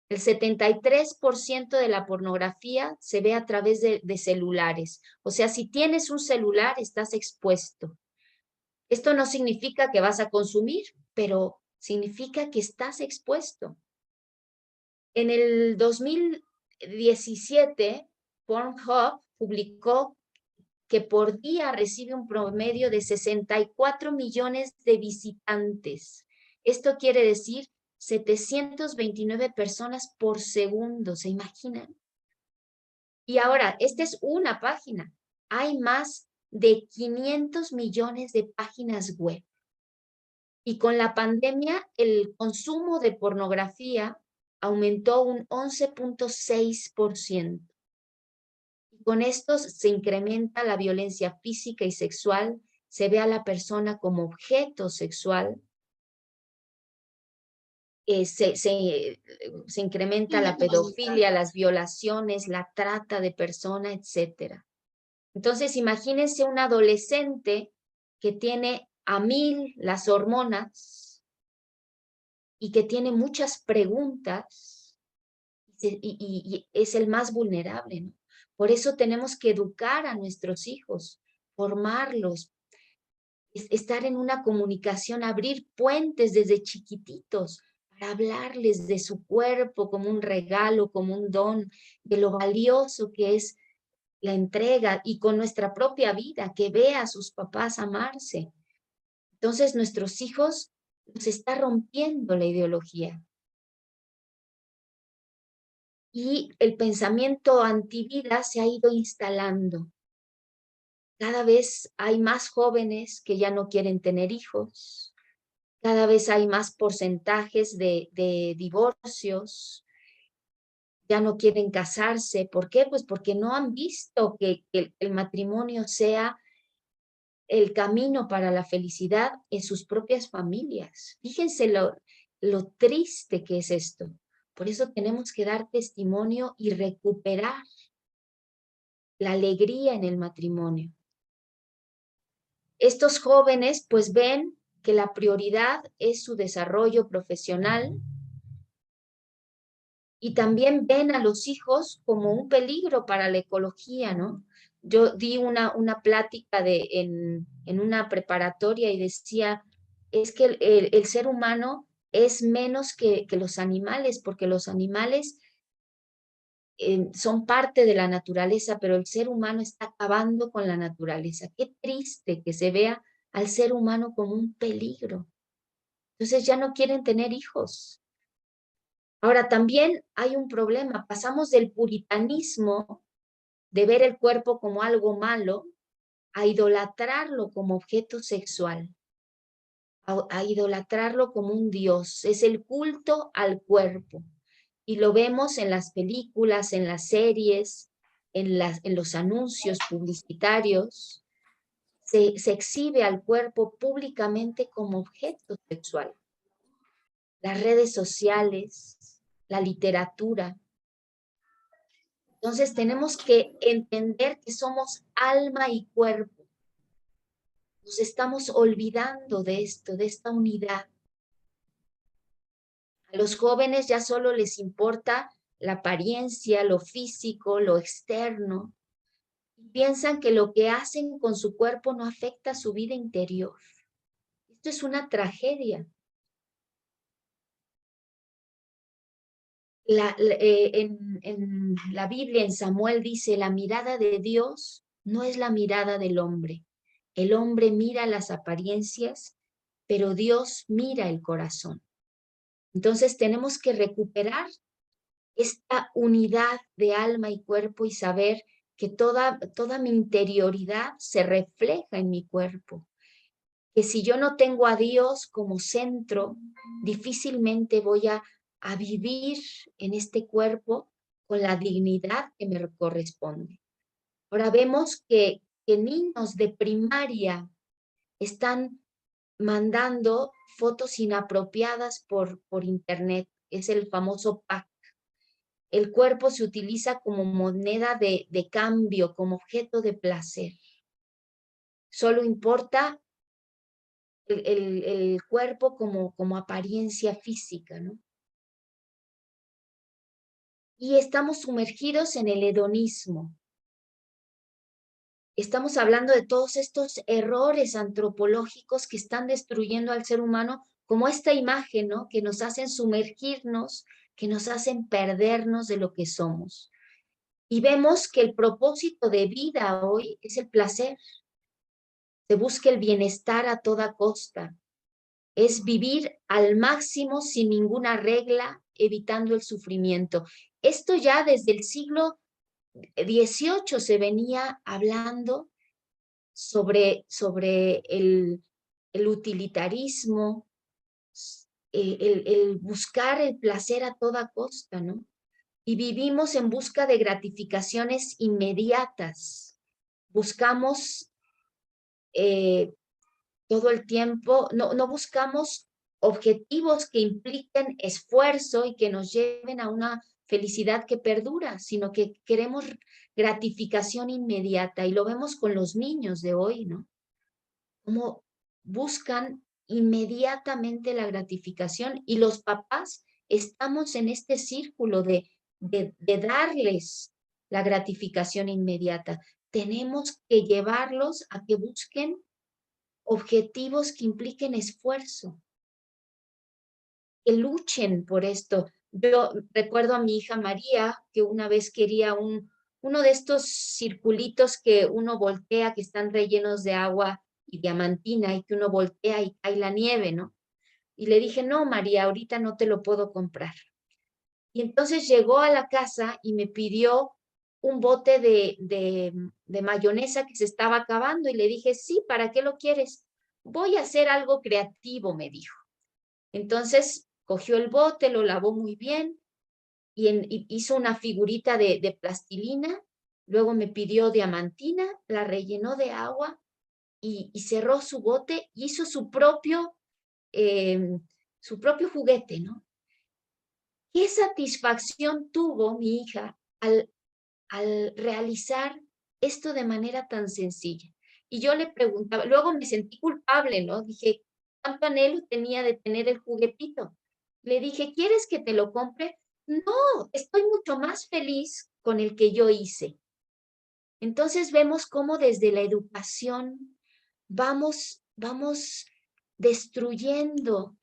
El 73% de la pornografía se ve a través de celulares. O sea, si tienes un celular, estás expuesto. Esto no significa que vas a consumir, pero significa que estás expuesto. En el 2017, Pornhub publicó que por día recibe un promedio de 64 millones de visitantes. Esto quiere decir 729 personas por segundo, ¿se imaginan? Y ahora, esta es una página. Hay más de 500 millones de páginas web. Y con la pandemia, el consumo de pornografía aumentó un 11.6%. Con esto se incrementa la violencia física y sexual, se ve a la persona como objeto sexual, se incrementa la pedofilia, las violaciones, la trata de persona, etc. Entonces, imagínense un adolescente que tiene a 1000 las hormonas y que tiene muchas preguntas y es el más vulnerable, ¿no? Por eso tenemos que educar a nuestros hijos, formarlos, estar en una comunicación, abrir puentes desde chiquititos para hablarles de su cuerpo como un regalo, como un don, de lo valioso que es la entrega y con nuestra propia vida, que vea a sus papás amarse. Entonces nuestros hijos nos está rompiendo la ideología. Y el pensamiento antivida se ha ido instalando. Cada vez hay más jóvenes que ya no quieren tener hijos. Cada vez hay más porcentajes de divorcios. Ya no quieren casarse. ¿Por qué? Pues porque no han visto que el matrimonio sea el camino para la felicidad en sus propias familias. Fíjense lo triste que es esto. Por eso tenemos que dar testimonio y recuperar la alegría en el matrimonio. Estos jóvenes pues ven que la prioridad es su desarrollo profesional y también ven a los hijos como un peligro para la ecología, ¿no? Yo di una plática en una preparatoria y decía, es que el ser humano es menos que los animales, porque los animales son parte de la naturaleza, pero el ser humano está acabando con la naturaleza. Qué triste que se vea al ser humano como un peligro. Entonces ya no quieren tener hijos. Ahora también hay un problema. Pasamos del puritanismo de ver el cuerpo como algo malo a idolatrarlo como objeto sexual, a idolatrarlo como un dios. Es el culto al cuerpo. Y lo vemos en las películas, en las series, en los anuncios publicitarios. Se exhibe al cuerpo públicamente como objeto sexual. Las redes sociales, la literatura. Entonces tenemos que entender que somos alma y cuerpo. Nos estamos olvidando de esto, de esta unidad. A los jóvenes ya solo les importa la apariencia, lo físico, lo externo. Piensan que lo que hacen con su cuerpo no afecta su vida interior. Esto es una tragedia. En la Biblia, en Samuel dice, la mirada de Dios no es la mirada del hombre. El hombre mira las apariencias, pero Dios mira el corazón. Entonces tenemos que recuperar esta unidad de alma y cuerpo y saber que toda mi interioridad se refleja en mi cuerpo. Que si yo no tengo a Dios como centro, difícilmente voy a vivir en este cuerpo con la dignidad que me corresponde. Ahora vemos que niños de primaria están mandando fotos inapropiadas por internet. Es el famoso pack. El cuerpo se utiliza como moneda de cambio, como objeto de placer. Solo importa el cuerpo como apariencia física, ¿no? Y estamos sumergidos en el hedonismo. Estamos hablando de todos estos errores antropológicos que están destruyendo al ser humano, como esta imagen, ¿no? Que nos hacen sumergirnos, que nos hacen perdernos de lo que somos. Y vemos que el propósito de vida hoy es el placer. Se busca el bienestar a toda costa. Es vivir al máximo sin ninguna regla, evitando el sufrimiento. Esto ya desde el siglo XVIII se venía hablando sobre el utilitarismo, el buscar el placer a toda costa, ¿no? Y vivimos en busca de gratificaciones inmediatas. Buscamos todo el tiempo, no buscamos objetivos que impliquen esfuerzo y que nos lleven a una felicidad que perdura, sino que queremos gratificación inmediata y lo vemos con los niños de hoy, ¿no? Cómo buscan inmediatamente la gratificación y los papás estamos en este círculo de darles la gratificación inmediata. Tenemos que llevarlos a que busquen objetivos que impliquen esfuerzo, que luchen por esto. Yo recuerdo a mi hija María, que una vez quería uno de estos circulitos que uno voltea, que están rellenos de agua y diamantina, y que uno voltea y cae la nieve, ¿no? Y le dije, no, María, ahorita no te lo puedo comprar. Y entonces llegó a la casa y me pidió un bote de mayonesa que se estaba acabando y le dije, sí, ¿para qué lo quieres? Voy a hacer algo creativo, me dijo. Entonces cogió el bote, lo lavó muy bien y hizo una figurita de plastilina, luego me pidió diamantina, la rellenó de agua y cerró su bote y hizo su propio juguete, ¿no? ¿Qué satisfacción tuvo mi hija al realizar esto de manera tan sencilla? Y yo le preguntaba, luego me sentí culpable, ¿no? Dije, ¿cuánto anhelo tenía de tener el juguetito? Le dije, ¿quieres que te lo compre? No, estoy mucho más feliz con el que yo hice. Entonces vemos cómo desde la educación vamos destruyendo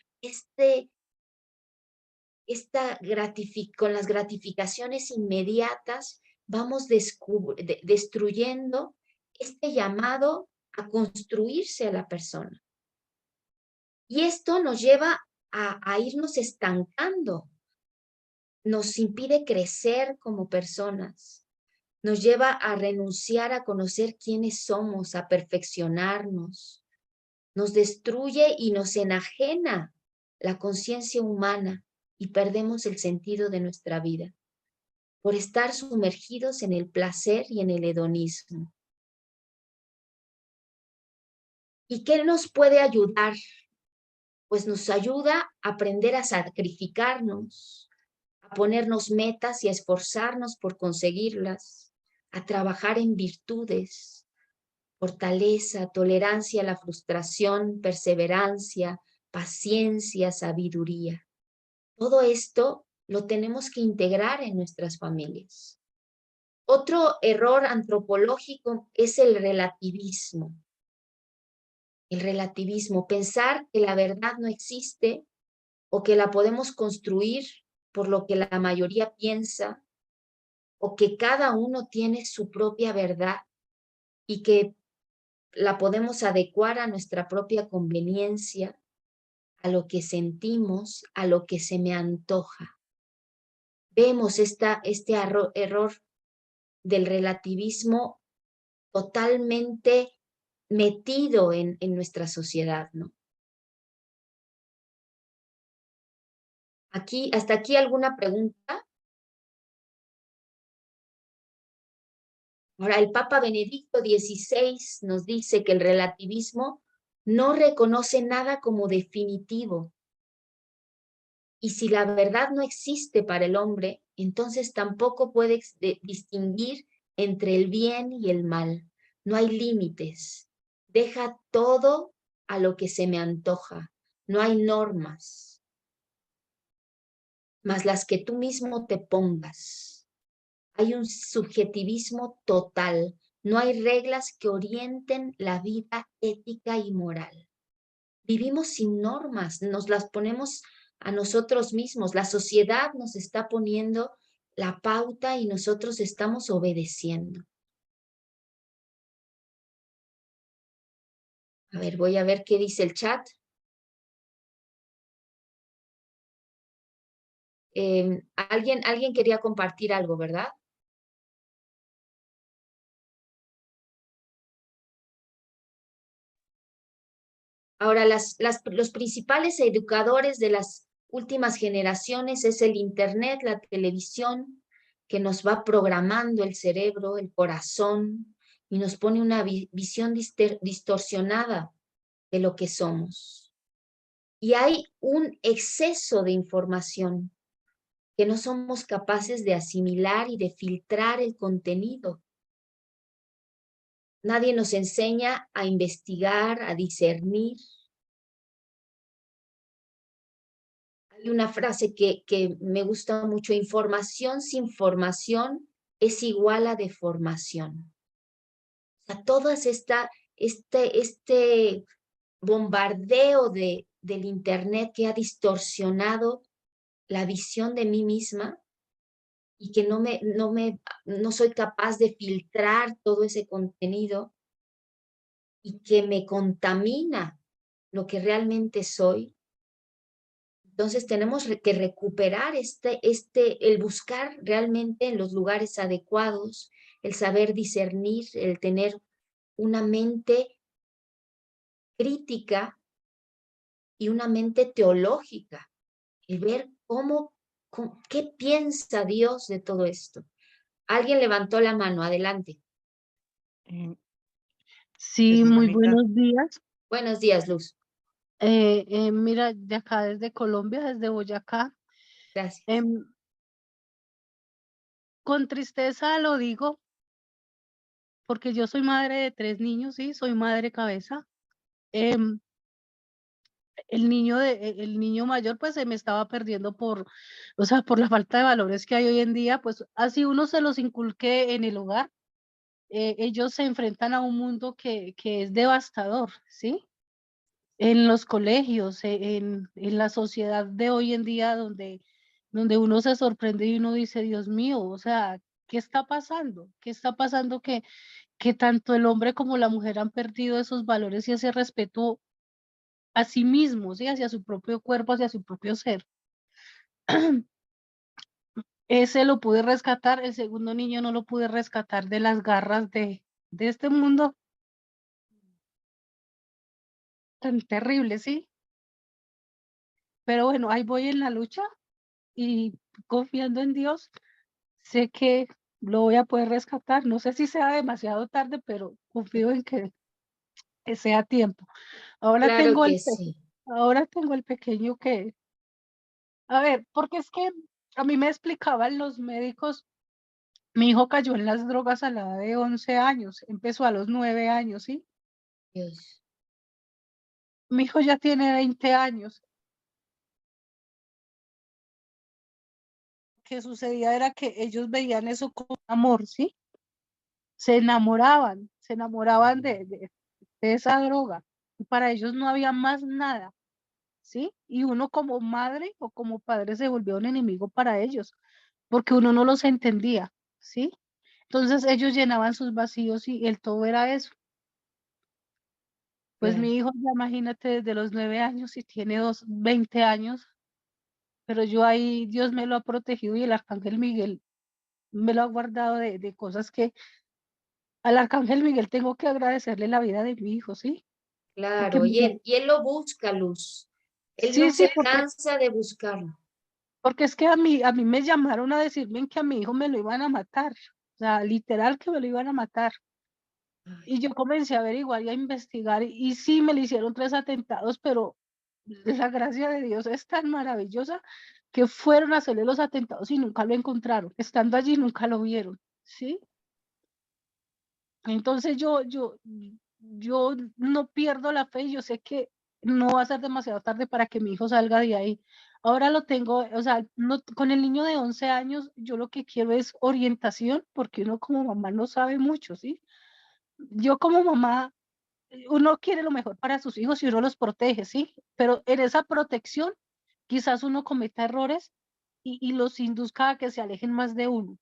con las gratificaciones inmediatas, vamos destruyendo este llamado a construirse a la persona. Y esto nos lleva a irnos estancando, nos impide crecer como personas, nos lleva a renunciar a conocer quiénes somos, a perfeccionarnos, nos destruye y nos enajena la conciencia humana y perdemos el sentido de nuestra vida por estar sumergidos en el placer y en el hedonismo. ¿Y qué nos puede ayudar? Pues nos ayuda a aprender a sacrificarnos, a ponernos metas y a esforzarnos por conseguirlas, a trabajar en virtudes, fortaleza, tolerancia a la frustración, perseverancia, paciencia, sabiduría. Todo esto lo tenemos que integrar en nuestras familias. Otro error antropológico es el relativismo. El relativismo, pensar que la verdad no existe o que la podemos construir por lo que la mayoría piensa o que cada uno tiene su propia verdad y que la podemos adecuar a nuestra propia conveniencia, a lo que sentimos, a lo que se me antoja. Vemos este error del relativismo totalmente metido en nuestra sociedad, ¿no? ¿Hasta aquí alguna pregunta? Ahora, el Papa Benedicto XVI nos dice que el relativismo no reconoce nada como definitivo. Y si la verdad no existe para el hombre, entonces tampoco puede distinguir entre el bien y el mal. No hay límites. Deja todo a lo que se me antoja. No hay normas, más las que tú mismo te pongas. Hay un subjetivismo total. No hay reglas que orienten la vida ética y moral. Vivimos sin normas, nos las ponemos a nosotros mismos. La sociedad nos está poniendo la pauta y nosotros estamos obedeciendo. A ver, voy a ver qué dice el chat. Alguien quería compartir algo, ¿verdad? Ahora, los principales educadores de las últimas generaciones es el Internet, la televisión, que nos va programando el cerebro, el corazón, y nos pone una visión distorsionada de lo que somos. Y hay un exceso de información que no somos capaces de asimilar y de filtrar el contenido. Nadie nos enseña a investigar, a discernir. Hay una frase que me gusta mucho: información sin formación es igual a deformación. O sea, todo este bombardeo del Internet que ha distorsionado la visión de mí misma y que no soy capaz de filtrar todo ese contenido y que me contamina lo que realmente soy. Entonces tenemos que recuperar el buscar realmente en los lugares adecuados, el saber discernir, el tener una mente crítica y una mente teológica, el ver qué piensa Dios de todo esto. Alguien levantó la mano, adelante. Sí, muy Hermanita. buenos días. Buenos días, Luz. Mira, de acá desde Colombia, desde Boyacá. Gracias. Con tristeza lo digo, porque yo soy madre de 3 niños, sí, soy madre cabeza. Em, el niño mayor pues se me estaba perdiendo o sea, por la falta de valores que hay hoy en día, pues así uno se los inculque en el hogar. Ellos se enfrentan a un mundo que es devastador, ¿sí? En los colegios, en la sociedad de hoy en día, donde uno se sorprende y uno dice, Dios mío, o sea, ¿qué está pasando? ¿Qué está pasando que tanto el hombre como la mujer han perdido esos valores y ese respeto a sí mismos, ¿sí? Hacia su propio cuerpo, hacia su propio ser? Ese lo pude rescatar, el segundo niño no lo pude rescatar de las garras de este mundo tan terrible, ¿sí? Pero bueno, ahí voy en la lucha y confiando en Dios, sé que lo voy a poder rescatar. No sé si sea demasiado tarde, pero confío en que sea a tiempo. Ahora Claro tengo que sí. ahora tengo el pequeño que, a ver, porque es que a mí me explicaban los médicos, mi hijo cayó en las drogas a la edad de 11 años, empezó a los 9 años, ¿sí? Dios. Mi hijo ya tiene 20 años. Lo que sucedía era que ellos veían eso como amor, ¿sí? Se enamoraban de esa droga. Y para ellos no había más nada, ¿sí? Y uno como madre o como padre se volvió un enemigo para ellos, porque uno no los entendía, ¿sí? Entonces ellos llenaban sus vacíos y el todo era eso. Pues Claro. mi hijo, ya imagínate, desde los 9 años y tiene 20 años, pero yo ahí, Dios me lo ha protegido y el arcángel Miguel me lo ha guardado de cosas que al arcángel Miguel tengo que agradecerle la vida de mi hijo, ¿sí? Porque Claro, y él lo busca, Luz. Él no sí, se cansa de buscarlo. porque es que a mí me llamaron a decirme que a mi hijo me lo iban a matar, o sea, literal que me lo iban a matar. Y yo comencé a averiguar y a investigar y sí me le hicieron 3 atentados, pero la gracia de Dios es tan maravillosa que fueron a hacerle los atentados y nunca lo encontraron. Estando allí nunca lo vieron, ¿sí? Entonces yo no pierdo la fe y yo sé que no va a ser demasiado tarde para que mi hijo salga de ahí. Ahora lo tengo, o sea, no, con el niño de 11 años, yo lo que quiero es orientación, porque uno como mamá no sabe mucho, ¿sí? Yo como mamá, uno quiere lo mejor para sus hijos y uno los protege, ¿sí? Pero en esa protección, quizás uno cometa errores y los induzca a que se alejen más de uno,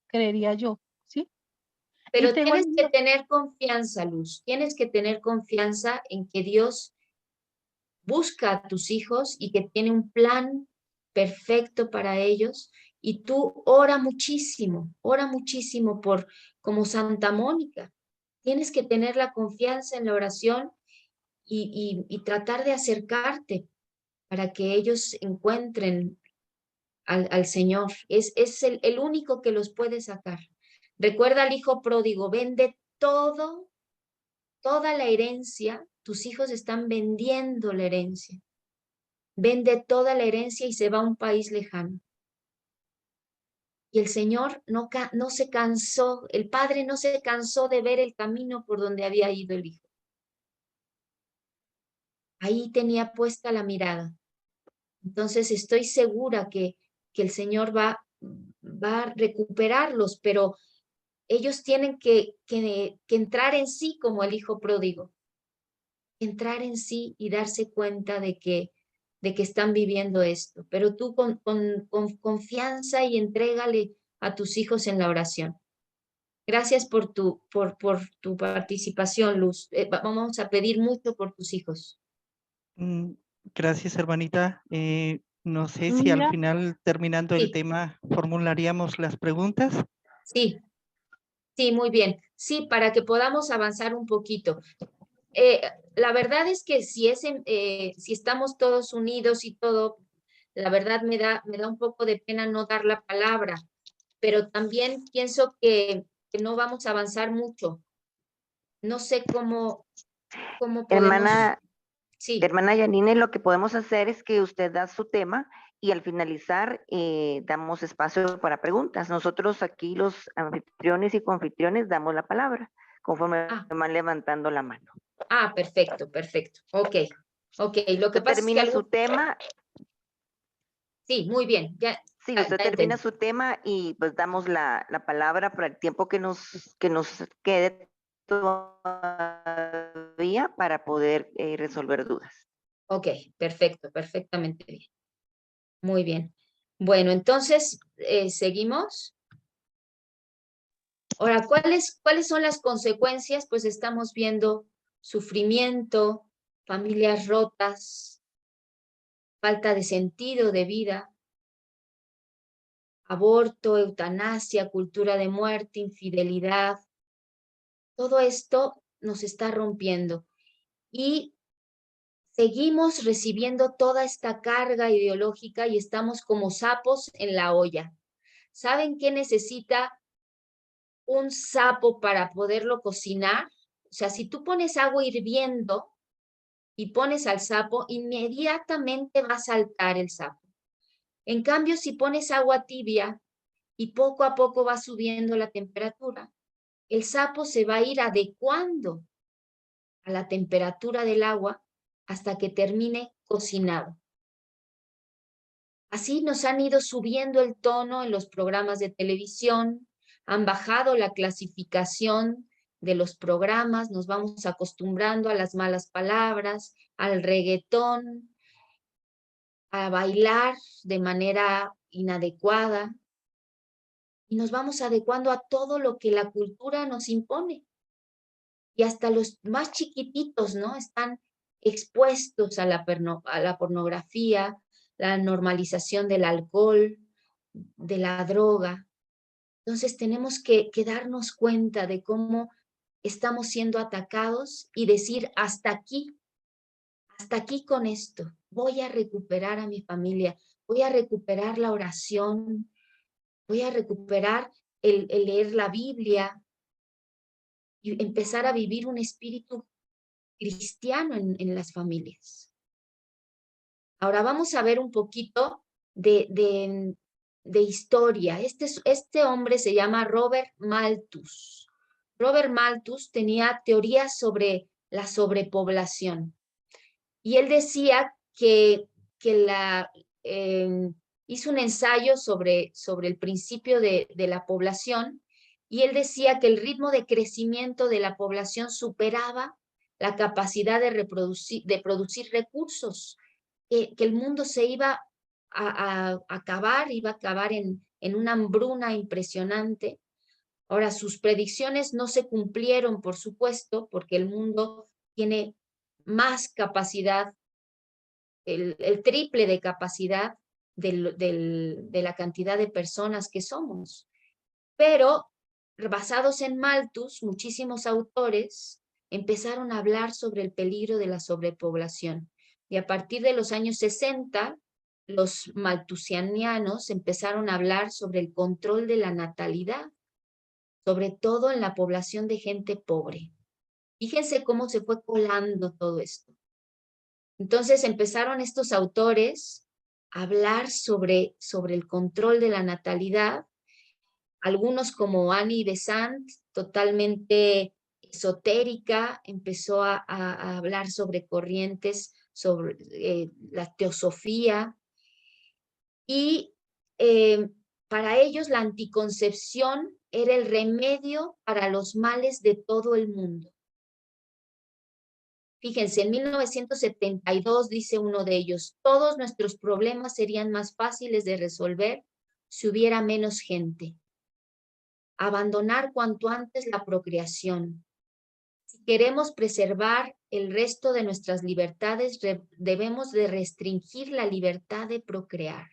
creería yo, ¿sí? Y Pero tengo al tienes que niño, tener confianza, Luz. Tienes que tener confianza en que Dios busca a tus hijos y que tiene un plan perfecto para ellos. Y tú ora muchísimo como Santa Mónica. Tienes que tener la confianza en la oración y tratar de acercarte para que ellos encuentren al Señor. Es el único que los puede sacar. Recuerda al hijo pródigo, vende toda la herencia. Tus hijos están vendiendo la herencia. Vende toda la herencia y se va a un país lejano. Y el Señor no se cansó, el Padre no se cansó de ver el camino por donde había ido el Hijo. Ahí tenía puesta la mirada. Entonces estoy segura que el Señor va a recuperarlos, pero ellos tienen que entrar en sí como el hijo pródigo, entrar en sí y darse cuenta de que están viviendo esto. Pero tú con confianza y entrégale a tus hijos en la oración. Gracias por tu participación, Luz. Vamos a pedir mucho por tus hijos. Gracias, hermanita. No sé si al mira, final, terminando el Sí. tema, formularíamos las preguntas. Sí, muy bien. Sí, para que podamos avanzar un poquito. La verdad es que si estamos todos unidos y todo, la verdad me da un poco de pena no dar la palabra, pero también pienso que no vamos a avanzar mucho. No sé cómo podemos... Sí. Hermana Yanine, lo que podemos hacer es que usted da su tema y al finalizar damos espacio para preguntas. Nosotros aquí los anfitriones y coanfitriones damos la palabra conforme van levantando la mano. Ah, perfecto, perfecto. Ok, ok. Lo que Usted pasa termina es que su tema. Sí, muy bien. Ya, sí, ya usted termina entendí. su tema y pues damos la palabra para el tiempo que nos quede todavía para poder resolver dudas. Ok, perfecto, perfectamente bien. Muy bien. Bueno, entonces, ¿seguimos? Ahora, ¿cuáles son las consecuencias? Pues estamos viendo sufrimiento, familias rotas, falta de sentido de vida, aborto, eutanasia, cultura de muerte, infidelidad. Todo esto nos está rompiendo. Y seguimos recibiendo toda esta carga ideológica y estamos como sapos en la olla. ¿Saben qué necesita un sapo para poderlo cocinar? O sea, si tú pones agua hirviendo y pones al sapo, inmediatamente va a saltar el sapo. En cambio, si pones agua tibia y poco a poco va subiendo la temperatura, el sapo se va a ir adecuando a la temperatura del agua hasta que termine cocinado. Así nos han ido subiendo el tono en los programas de televisión, han bajado la clasificación de los programas, nos vamos acostumbrando a las malas palabras, al reggaetón, a bailar de manera inadecuada y nos vamos adecuando a todo lo que la cultura nos impone. Y hasta los más chiquititos, ¿no? Están expuestos a la pornografía, la normalización del alcohol, de la droga. Entonces tenemos que darnos cuenta de cómo estamos siendo atacados y decir hasta aquí con esto. Voy a recuperar a mi familia, voy a recuperar la oración, voy a recuperar el leer la Biblia y empezar a vivir un espíritu cristiano en las familias. Ahora vamos a ver un poquito de historia. Este hombre se llama Robert Malthus. Robert Malthus tenía teorías sobre la sobrepoblación. Y él decía que hizo un ensayo sobre el principio de la población, y él decía que el ritmo de crecimiento de la población superaba la capacidad de producir recursos, que el mundo se iba a acabar, iba a acabar en una hambruna impresionante. Ahora, sus predicciones no se cumplieron, por supuesto, porque el mundo tiene más capacidad, el triple de capacidad de la cantidad de personas que somos. Pero, basados en Malthus, muchísimos autores empezaron a hablar sobre el peligro de la sobrepoblación. Y a partir de los años 60, los malthusianos empezaron a hablar sobre el control de la natalidad, sobre todo en la población de gente pobre. Fíjense cómo se fue colando todo esto. Entonces empezaron estos autores a hablar sobre el control de la natalidad. Algunos como Annie Besant, totalmente esotérica, empezó a hablar sobre corrientes, sobre la teosofía. Y para ellos la anticoncepción era el remedio para los males de todo el mundo. Fíjense, en 1972 dice uno de ellos, todos nuestros problemas serían más fáciles de resolver si hubiera menos gente. Abandonar cuanto antes la procreación. Si queremos preservar el resto de nuestras libertades, debemos de restringir la libertad de procrear.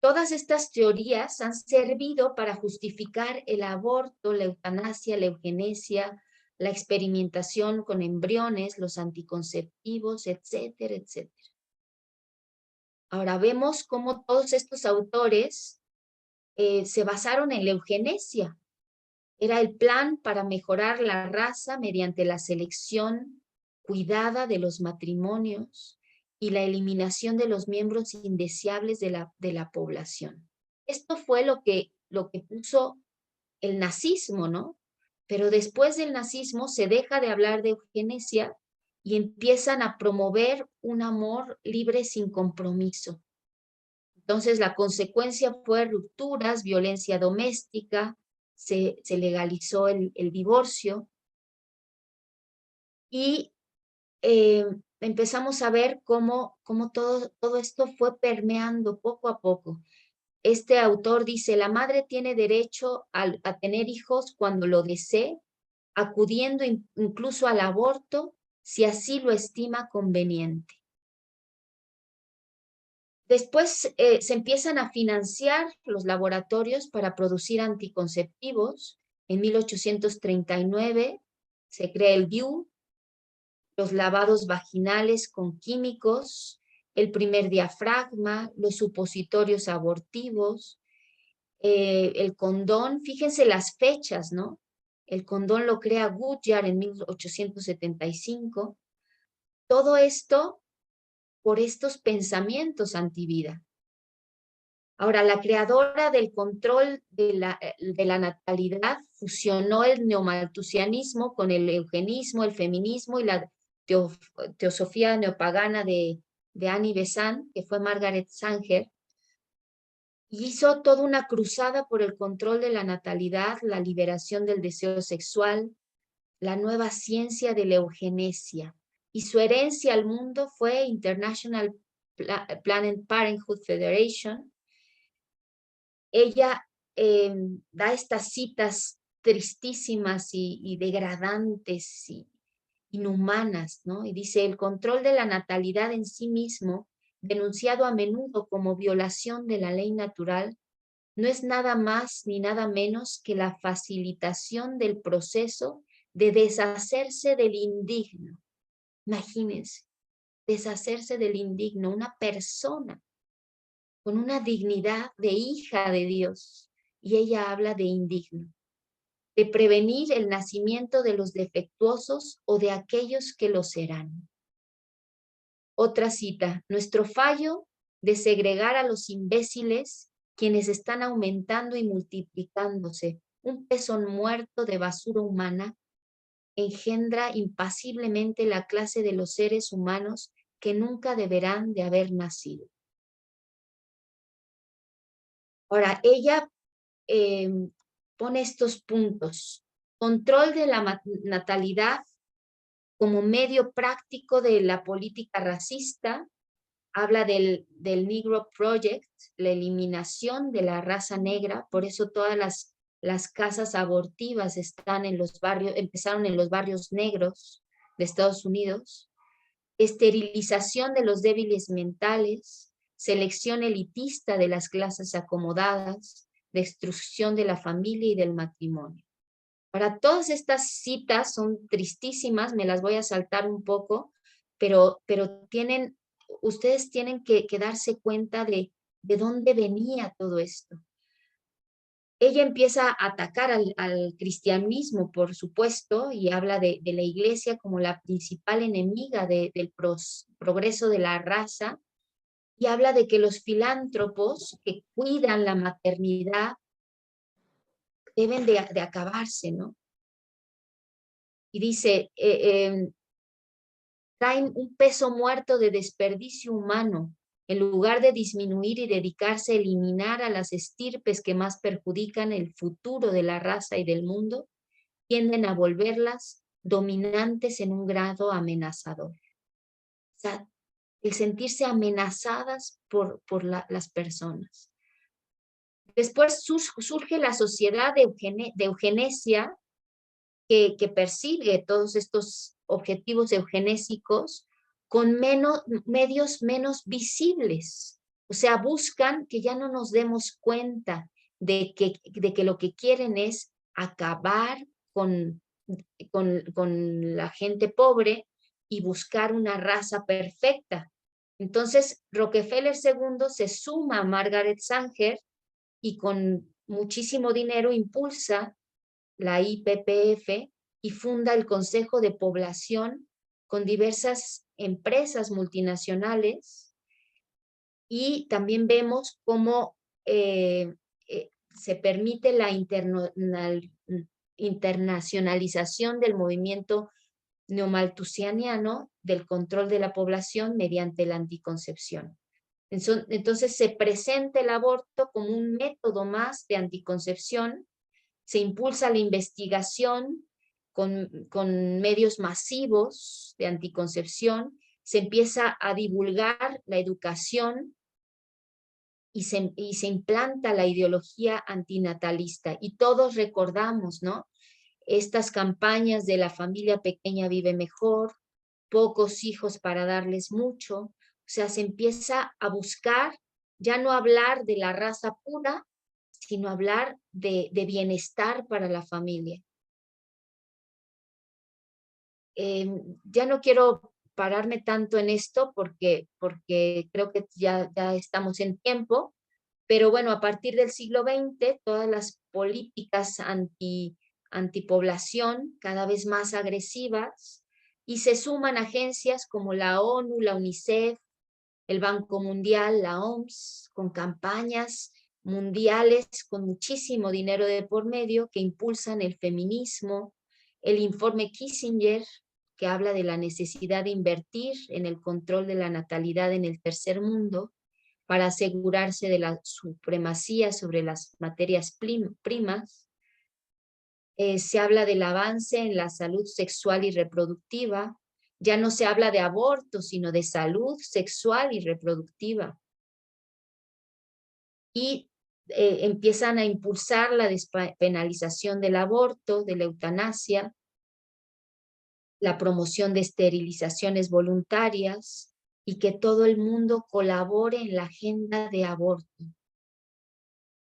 Todas estas teorías han servido para justificar el aborto, la eutanasia, la eugenesia, la experimentación con embriones, los anticonceptivos, etcétera, etcétera. Ahora vemos cómo todos estos autores se basaron en la eugenesia. Era el plan para mejorar la raza mediante la selección cuidada de los matrimonios y la eliminación de los miembros indeseables de la población. Esto fue lo que puso el nazismo, ¿no? Pero después del nazismo se deja de hablar de eugenesia y empiezan a promover un amor libre sin compromiso. Entonces la consecuencia fue rupturas, violencia doméstica, se legalizó el divorcio y empezamos a ver cómo todo esto fue permeando poco a poco. Este autor dice, la madre tiene derecho a tener hijos cuando lo desee, acudiendo incluso al aborto si así lo estima conveniente. Después se empiezan a financiar los laboratorios para producir anticonceptivos. En 1839 se crea el DIU, los lavados vaginales con químicos, el primer diafragma, los supositorios abortivos, el condón. Fíjense las fechas, ¿no? El condón lo crea Goodyear en 1875. Todo esto por estos pensamientos antivida. Ahora, la creadora del control de la natalidad fusionó el neomalthusianismo con el eugenismo, el feminismo y la teosofía neopagana de Annie Besant, que fue Margaret Sanger, y hizo toda una cruzada por el control de la natalidad, la liberación del deseo sexual, la nueva ciencia de la eugenesia. Y su herencia al mundo fue International Planned Parenthood Federation. Ella da estas citas tristísimas y degradantes y inhumanas, ¿no? Y dice, el control de la natalidad en sí mismo, denunciado a menudo como violación de la ley natural, no es nada más ni nada menos que la facilitación del proceso de deshacerse del indigno. Imagínense, deshacerse del indigno, una persona con una dignidad de hija de Dios, y ella habla de indigno, de prevenir el nacimiento de los defectuosos o de aquellos que lo serán. Otra cita, nuestro fallo de segregar a los imbéciles, quienes están aumentando y multiplicándose, un pezón muerto de basura humana, engendra impasiblemente la clase de los seres humanos que nunca deberán de haber nacido. Ahora, ella pone estos puntos. Control de la natalidad como medio práctico de la política racista. Habla del Negro Project, la eliminación de la raza negra. Por eso todas las casas abortivas están en los barrios, empezaron en los barrios negros de Estados Unidos. Esterilización de los débiles mentales, selección elitista de las clases acomodadas, destrucción de la familia y del matrimonio. Para todas estas citas son tristísimas, me las voy a saltar un poco, pero ustedes tienen que darse cuenta de dónde venía todo esto. Ella empieza a atacar al cristianismo, por supuesto, y habla de la iglesia como la principal enemiga del progreso de la raza, y habla de que los filántropos que cuidan la maternidad deben de acabarse, ¿no? Y dice, traen un peso muerto de desperdicio humano, en lugar de disminuir y dedicarse a eliminar a las estirpes que más perjudican el futuro de la raza y del mundo, tienden a volverlas dominantes en un grado amenazador. O sea, el sentirse amenazadas por las personas. Después surge la sociedad de eugenesia que persigue todos estos objetivos eugenésicos con medios menos visibles. O sea, buscan que ya no nos demos cuenta de que lo que quieren es acabar con la gente pobre y buscar una raza perfecta. Entonces, Rockefeller II se suma a Margaret Sanger y con muchísimo dinero impulsa la IPPF, y funda el Consejo de Población con diversas empresas multinacionales, y también vemos cómo se permite la internacionalización del movimiento neomalthusianiano del control de la población mediante la anticoncepción. Entonces se presenta el aborto como un método más de anticoncepción, se impulsa la investigación con medios masivos de anticoncepción, se empieza a divulgar la educación y se implanta la ideología antinatalista. Y todos recordamos, ¿no?, estas campañas de la familia pequeña vive mejor, pocos hijos para darles mucho. O sea, se empieza a buscar ya no hablar de la raza pura, sino hablar de bienestar para la familia. Ya no quiero pararme tanto en esto porque creo que ya estamos en tiempo, pero bueno, a partir del siglo XX, todas las políticas antipoblación cada vez más agresivas, y se suman agencias como la ONU, la UNICEF, el Banco Mundial, la OMS, con campañas mundiales con muchísimo dinero de por medio que impulsan el feminismo, el informe Kissinger, que habla de la necesidad de invertir en el control de la natalidad en el tercer mundo para asegurarse de la supremacía sobre las materias primas. Se habla del avance en la salud sexual y reproductiva. Ya no se habla de aborto, sino de salud sexual y reproductiva. Y empiezan a impulsar la despenalización del aborto, de la eutanasia, la promoción de esterilizaciones voluntarias, y que todo el mundo colabore en la agenda de aborto.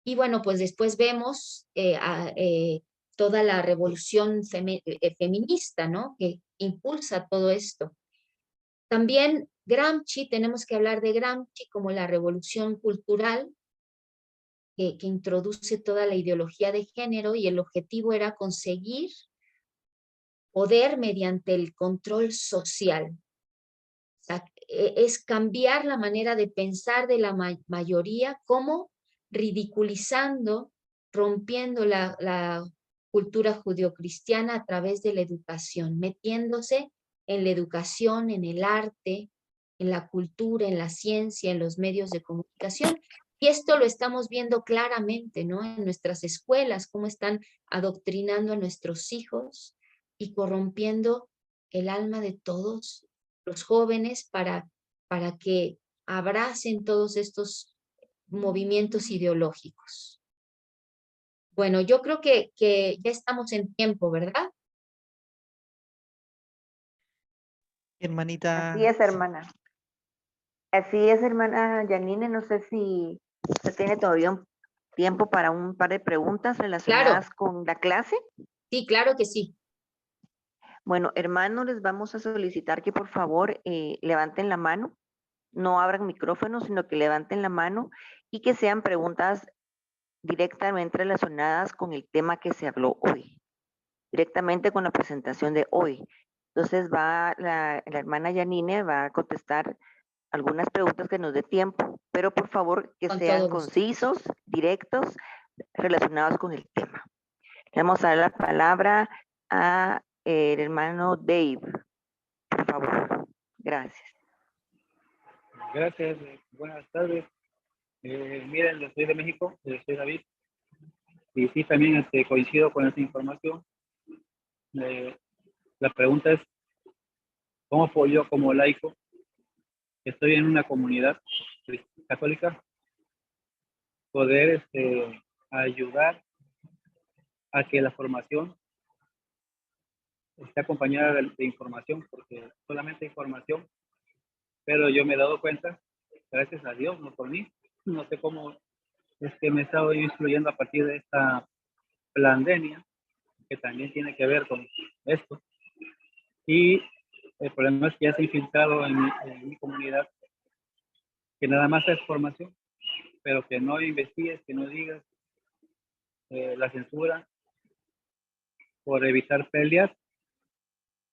Y bueno, pues después vemos toda la revolución feminista, ¿no?, que impulsa todo esto. También Gramsci, tenemos que hablar de Gramsci como la revolución cultural que introduce toda la ideología de género, y el objetivo era conseguir poder mediante el control social. O sea, es cambiar la manera de pensar de la mayoría, como ridiculizando, rompiendo la cultura judeocristiana a través de la educación, metiéndose en la educación, en el arte, en la cultura, en la ciencia, en los medios de comunicación. Y esto lo estamos viendo claramente, ¿no?, en nuestras escuelas, cómo están adoctrinando a nuestros hijos y corrompiendo el alma de todos los jóvenes para que abracen todos estos movimientos ideológicos. Bueno, yo creo que ya estamos en tiempo, ¿verdad? Hermanita. Así es, hermana. Así es, hermana Janine. No sé si usted tiene todavía un tiempo para un par de preguntas relacionadas con la clase. Sí, claro que sí. Bueno, hermanos, les vamos a solicitar que por favor levanten la mano. No abran micrófono, sino que levanten la mano y que sean preguntas directamente relacionadas con el tema que se habló hoy, directamente con la presentación de hoy. Entonces la hermana Janine va a contestar algunas preguntas que nos dé tiempo, pero por favor que sean concisos, directos, relacionados con el tema. Le vamos a dar la palabra a el hermano Dave, por favor. Gracias. Gracias, buenas tardes. Miren, yo soy de México, soy David. Y sí, también coincido con esa información. La pregunta es, ¿cómo puedo yo como laico, estoy en una comunidad católica, poder ayudar a que la formación esté acompañada de información? Porque solamente información, pero yo me he dado cuenta, gracias a Dios, no por mí, no sé cómo es que me he estado instruyendo a partir de esta pandemia, que también tiene que ver con esto. Y el problema es que ya se ha infiltrado en mi comunidad que nada más es formación, pero que no investigues, que no digas, la censura, por evitar peleas,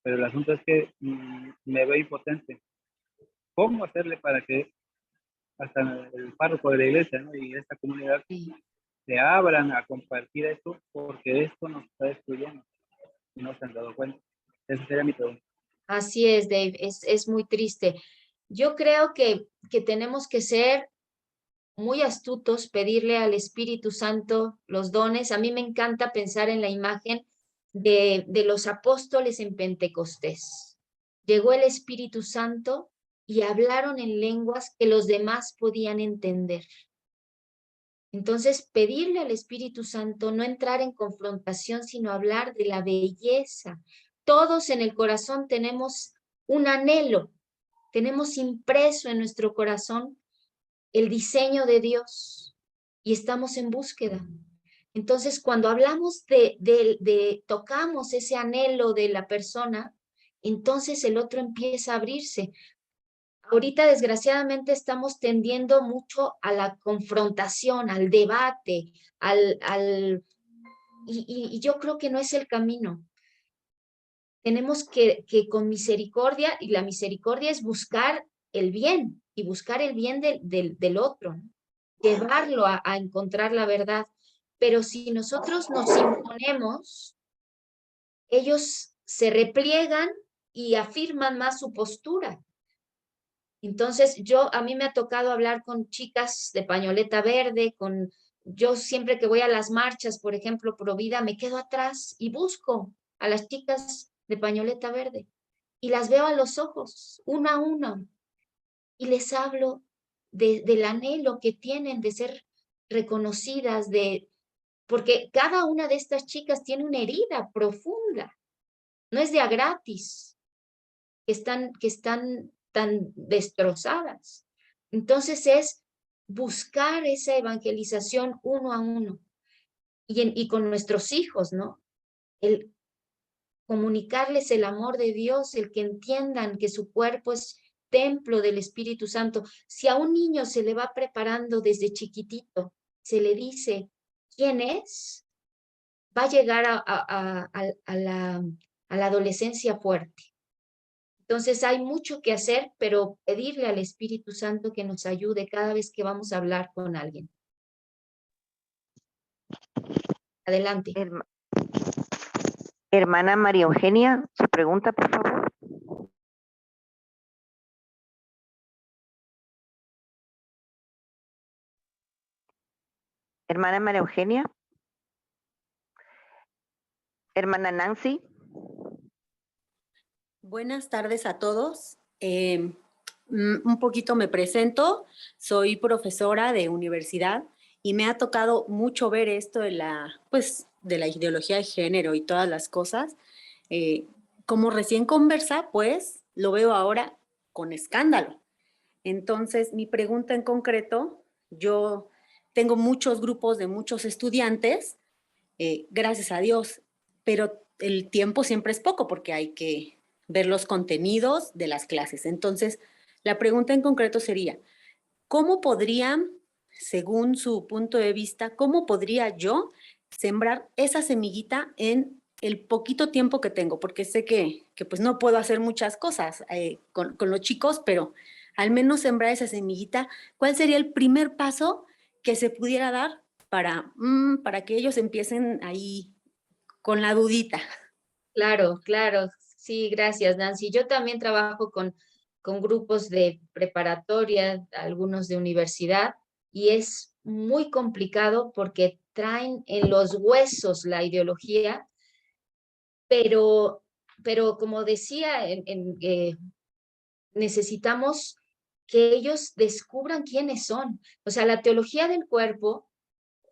pero el asunto es que me veo impotente. ¿Cómo hacerle para que hasta el párroco de la iglesia, ¿no? Y esta comunidad se abran a compartir esto, porque esto nos está destruyendo y no se han dado cuenta? Esa sería mi pregunta. Así es, Dave, es muy triste. Yo creo que tenemos que ser muy astutos, pedirle al Espíritu Santo los dones. A mí me encanta pensar en la imagen de los apóstoles en Pentecostés. Llegó el Espíritu Santo y hablaron en lenguas que los demás podían entender. Entonces, pedirle al Espíritu Santo, no entrar en confrontación, sino hablar de la belleza. Todos en el corazón tenemos un anhelo, tenemos impreso en nuestro corazón el diseño de Dios y estamos en búsqueda. Entonces, cuando hablamos tocamos ese anhelo de la persona, entonces el otro empieza a abrirse. Ahorita, desgraciadamente, estamos tendiendo mucho a la confrontación, al debate, y yo creo que no es el camino. Tenemos que con misericordia, y la misericordia es buscar el bien, y buscar el bien del otro, ¿no? Llevarlo a encontrar la verdad. Pero si nosotros nos imponemos, ellos se repliegan y afirman más su postura. Entonces, a mí me ha tocado hablar con chicas de pañoleta verde, yo siempre que voy a las marchas, por ejemplo, Provida, me quedo atrás y busco a las chicas de pañoleta verde y las veo a los ojos, una a una, y les hablo del anhelo que tienen de ser reconocidas, porque cada una de estas chicas tiene una herida profunda, no es de a gratis, que están tan destrozadas. Entonces es buscar esa evangelización uno a uno y con nuestros hijos, ¿no? El comunicarles el amor de Dios, el que entiendan que su cuerpo es templo del Espíritu Santo. Si a un niño se le va preparando desde chiquitito, se le dice quién es, va a llegar a la adolescencia fuerte. Entonces hay mucho que hacer, pero pedirle al Espíritu Santo que nos ayude cada vez que vamos a hablar con alguien. Adelante. Hermana María Eugenia, su pregunta, por favor. Hermana María Eugenia. Hermana Nancy. Buenas tardes a todos. Un poquito me presento. Soy profesora de universidad y me ha tocado mucho ver esto de la ideología de género y todas las cosas. Como recién conversa, pues lo veo ahora con escándalo. Entonces, mi pregunta en concreto, yo tengo muchos grupos de muchos estudiantes, gracias a Dios, pero el tiempo siempre es poco porque hay que ver los contenidos de las clases. Entonces, la pregunta en concreto sería, ¿cómo podrían, según su punto de vista, cómo podría yo sembrar esa semillita en el poquito tiempo que tengo? Porque sé que pues no puedo hacer muchas cosas con los chicos, pero al menos sembrar esa semillita. ¿Cuál sería el primer paso que se pudiera dar para que ellos empiecen ahí con la dudita? Claro, claro. Sí, gracias, Nancy. Yo también trabajo con grupos de preparatoria, algunos de universidad, y es muy complicado porque traen en los huesos la ideología, pero como decía, necesitamos que ellos descubran quiénes son. O sea, la teología del cuerpo,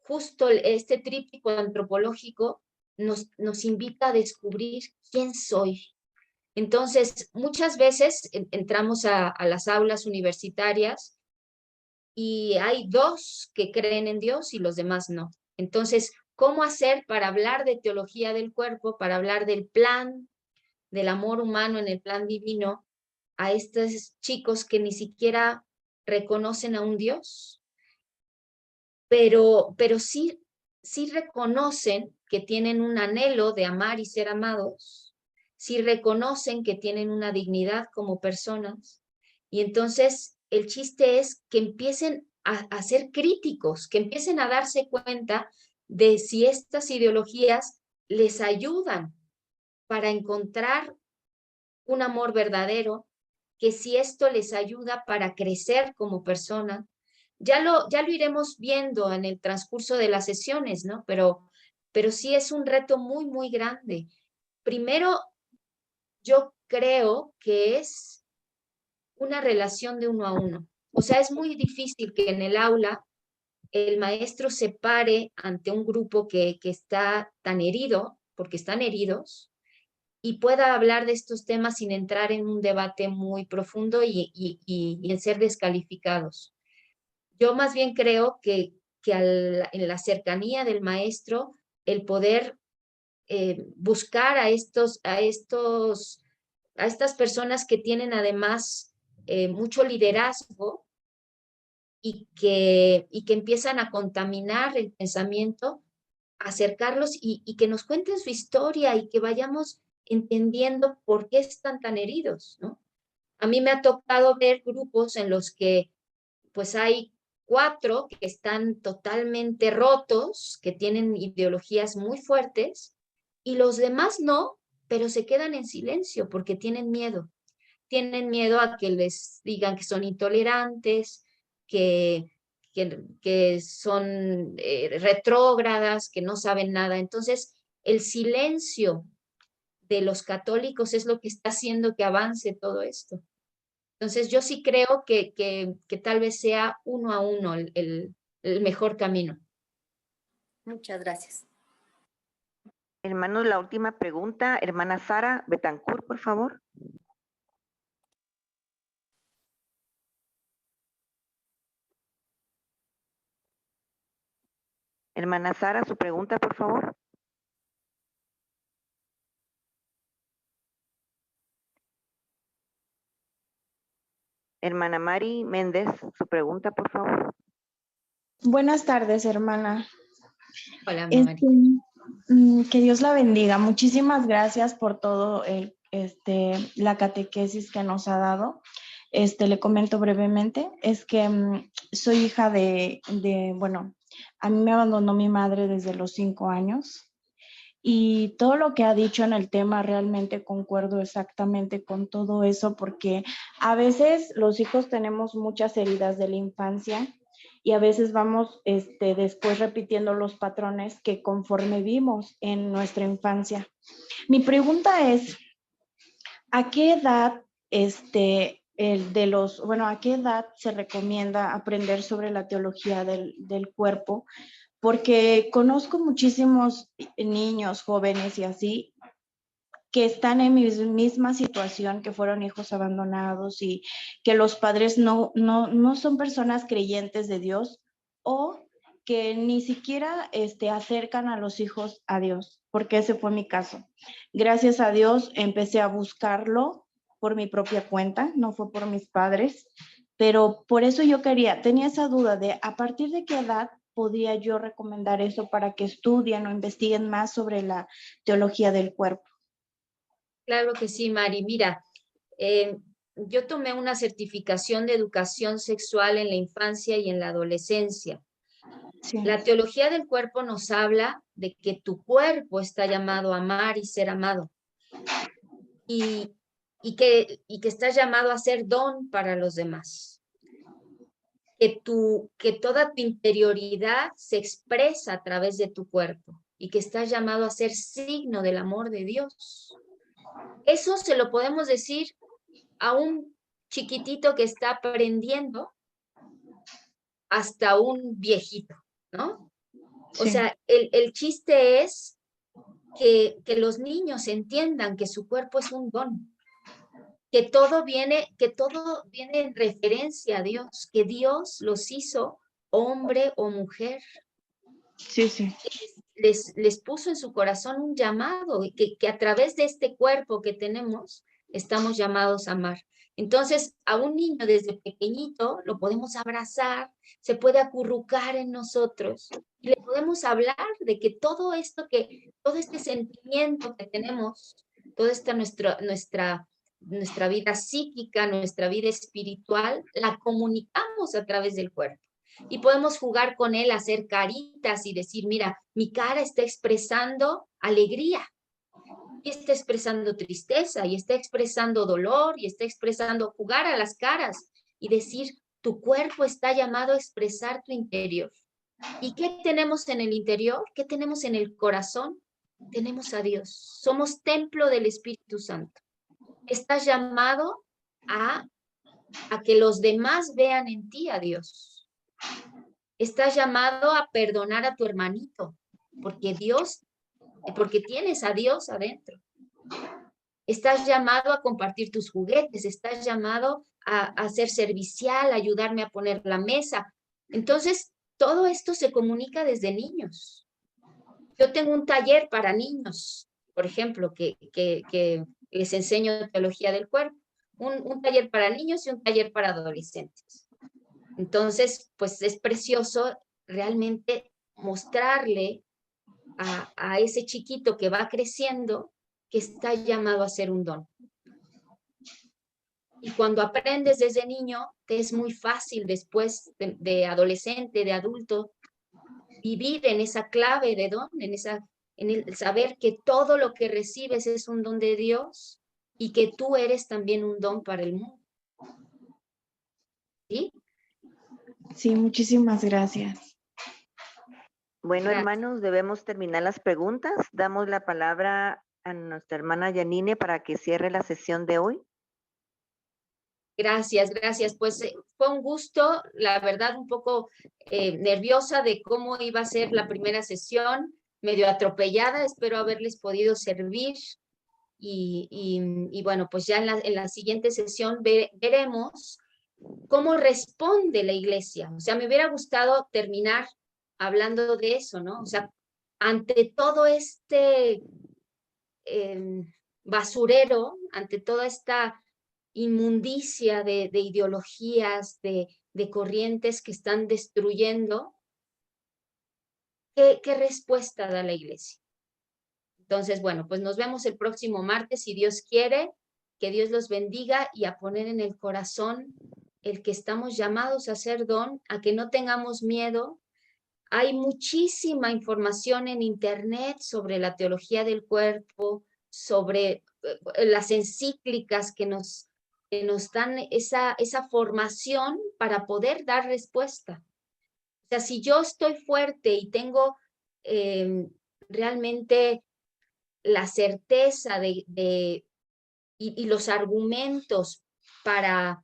justo este tríptico antropológico, nos invita a descubrir quién soy. Entonces, muchas veces entramos a las aulas universitarias y hay dos que creen en Dios y los demás no. Entonces, ¿cómo hacer para hablar de teología del cuerpo, para hablar del plan, del amor humano en el plan divino, a estos chicos que ni siquiera reconocen a un Dios? Pero sí sí reconocen que tienen un anhelo de amar y ser amados, sí reconocen que tienen una dignidad como personas, y entonces el chiste es que empiecen a ser críticos, que empiecen a darse cuenta de si estas ideologías les ayudan para encontrar un amor verdadero, que si esto les ayuda para crecer como persona. Ya lo iremos viendo en el transcurso de las sesiones, ¿no? Pero sí es un reto muy, muy grande. Primero, yo creo que es una relación de uno a uno. O sea, es muy difícil que en el aula el maestro se pare ante un grupo que está tan herido, porque están heridos, y pueda hablar de estos temas sin entrar en un debate muy profundo y en ser descalificados. Yo más bien creo que en la cercanía del maestro, el poder buscar a estas personas que tienen además mucho liderazgo y que empiezan a contaminar el pensamiento, acercarlos y que nos cuenten su historia y que vayamos entendiendo por qué están tan heridos, ¿no? A mí me ha tocado ver grupos en los que pues hay 4 que están totalmente rotos, que tienen ideologías muy fuertes, y los demás no, pero se quedan en silencio porque tienen miedo. Tienen miedo a que les digan que son intolerantes, que son retrógradas, que no saben nada. Entonces, el silencio de los católicos es lo que está haciendo que avance todo esto. Entonces, yo sí creo que tal vez sea uno a uno el mejor camino. Muchas gracias. Hermanos, la última pregunta, hermana Sara Betancourt, por favor. Hermana Sara, su pregunta, por favor. Hermana Mari Méndez, su pregunta, por favor. Buenas tardes, hermana. Hola, Mari. Que Dios la bendiga. Muchísimas gracias por todo la catequesis que nos ha dado. Le comento brevemente, es que soy hija bueno, a mí me abandonó mi madre desde los 5 años y todo lo que ha dicho en el tema realmente concuerdo exactamente con todo eso porque a veces los hijos tenemos muchas heridas de la infancia y a veces vamos después repitiendo los patrones que conforme vimos en nuestra infancia. Mi pregunta es, ¿a qué edad ¿a qué edad se recomienda aprender sobre la teología del cuerpo? Porque conozco muchísimos niños, jóvenes y así, que están en mi misma situación, que fueron hijos abandonados y que los padres no son personas creyentes de Dios o que ni siquiera acercan a los hijos a Dios, porque ese fue mi caso. Gracias a Dios empecé a buscarlo por mi propia cuenta, no fue por mis padres, pero por eso yo tenía esa duda de a partir de qué edad podría yo recomendar eso para que estudien o investiguen más sobre la teología del cuerpo. Claro que sí, Mari. Mira, yo tomé una certificación de educación sexual en la infancia y en la adolescencia. Sí. La teología del cuerpo nos habla de que tu cuerpo está llamado a amar y ser amado. Y que estás llamado a ser don para los demás. Que toda tu interioridad se expresa a través de tu cuerpo y que estás llamado a ser signo del amor de Dios. Eso se lo podemos decir a un chiquitito que está aprendiendo hasta un viejito, ¿no? Sí. O sea, el chiste es que los niños entiendan que su cuerpo es un don, que todo viene en referencia a Dios, que Dios los hizo hombre o mujer. Sí, sí. Les puso en su corazón un llamado, que a través de este cuerpo que tenemos, estamos llamados a amar. Entonces, a un niño desde pequeñito lo podemos abrazar, se puede acurrucar en nosotros Y le podemos hablar de que todo este sentimiento que tenemos, toda esta nuestra vida psíquica, nuestra vida espiritual, la comunicamos a través del cuerpo. Y podemos jugar con él, hacer caritas y decir, mira, mi cara está expresando alegría, y está expresando tristeza, y está expresando dolor, y está expresando, jugar a las caras y decir, tu cuerpo está llamado a expresar tu interior. ¿Y qué tenemos en el interior? ¿Qué tenemos en el corazón? Tenemos a Dios. Somos templo del Espíritu Santo. Estás llamado a que los demás vean en ti a Dios. Estás llamado a perdonar a tu hermanito, porque tienes a Dios adentro. Estás llamado a compartir tus juguetes, estás llamado a ser servicial, a ayudarme a poner la mesa. Entonces, todo esto se comunica desde niños. Yo tengo un taller para niños, por ejemplo, que les enseño teología del cuerpo, un taller para niños y un taller para adolescentes. Entonces, pues es precioso realmente mostrarle a ese chiquito que va creciendo que está llamado a ser un don. Y cuando aprendes desde niño, te es muy fácil después de adolescente, de adulto, vivir en esa clave de don, en el saber que todo lo que recibes es un don de Dios y que tú eres también un don para el mundo. ¿Sí? Sí, muchísimas gracias. Bueno, Gracias. hermanos, debemos terminar las preguntas. Damos la palabra a nuestra hermana Yanine para que cierre la sesión de hoy. Gracias, gracias. Pues fue un gusto, la verdad, un poco nerviosa de cómo iba a ser la primera sesión, medio atropellada, espero haberles podido servir y bueno, pues ya en la siguiente sesión veremos cómo responde la iglesia. O sea, me hubiera gustado terminar hablando de eso, ¿no? O sea, ante todo este basurero, ante toda esta inmundicia de ideologías, de corrientes que están destruyendo, ¿qué respuesta da la iglesia? Entonces, bueno, pues nos vemos el próximo martes, si Dios quiere, que Dios los bendiga y a poner en el corazón el que estamos llamados a hacer don, a que no tengamos miedo. Hay muchísima información en internet sobre la teología del cuerpo, sobre las encíclicas que nos dan esa formación para poder dar respuesta. O sea, si yo estoy fuerte y tengo realmente la certeza y los argumentos para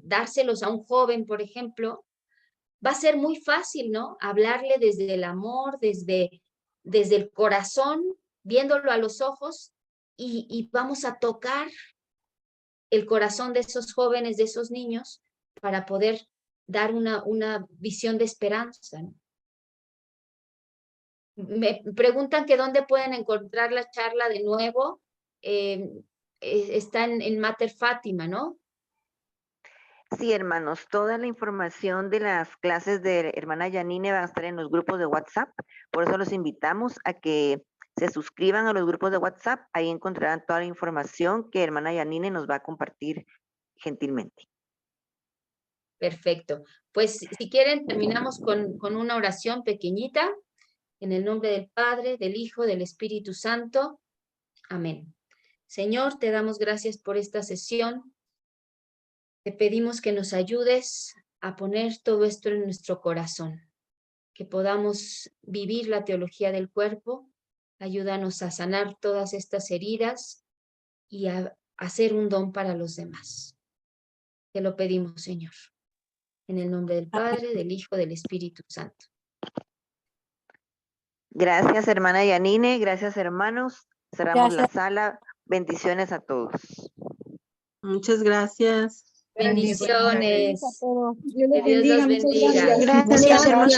dárselos a un joven, por ejemplo, va a ser muy fácil, ¿no? Hablarle desde el amor, desde el corazón, viéndolo a los ojos y vamos a tocar el corazón de esos jóvenes, de esos niños, para poder dar una visión de esperanza, ¿no? Me preguntan que dónde pueden encontrar la charla de nuevo. Está en Mater Fátima, ¿no? Sí, hermanos, toda la información de las clases de hermana Yanine va a estar en los grupos de WhatsApp. Por eso los invitamos a que se suscriban a los grupos de WhatsApp. Ahí encontrarán toda la información que hermana Yanine nos va a compartir gentilmente. Perfecto. Pues si quieren, terminamos con una oración pequeñita. En el nombre del Padre, del Hijo, del Espíritu Santo. Amén. Señor, te damos gracias por esta sesión. Te pedimos que nos ayudes a poner todo esto en nuestro corazón, que podamos vivir la teología del cuerpo. Ayúdanos a sanar todas estas heridas y a hacer un don para los demás. Te lo pedimos, Señor. En el nombre del Padre, del Hijo, del Espíritu Santo. Gracias, hermana Yanine. Gracias, hermanos. Cerramos la sala. Bendiciones a todos. Muchas gracias. Bendiciones. Dios les Que Dios los bendiga. Gracias, hermano.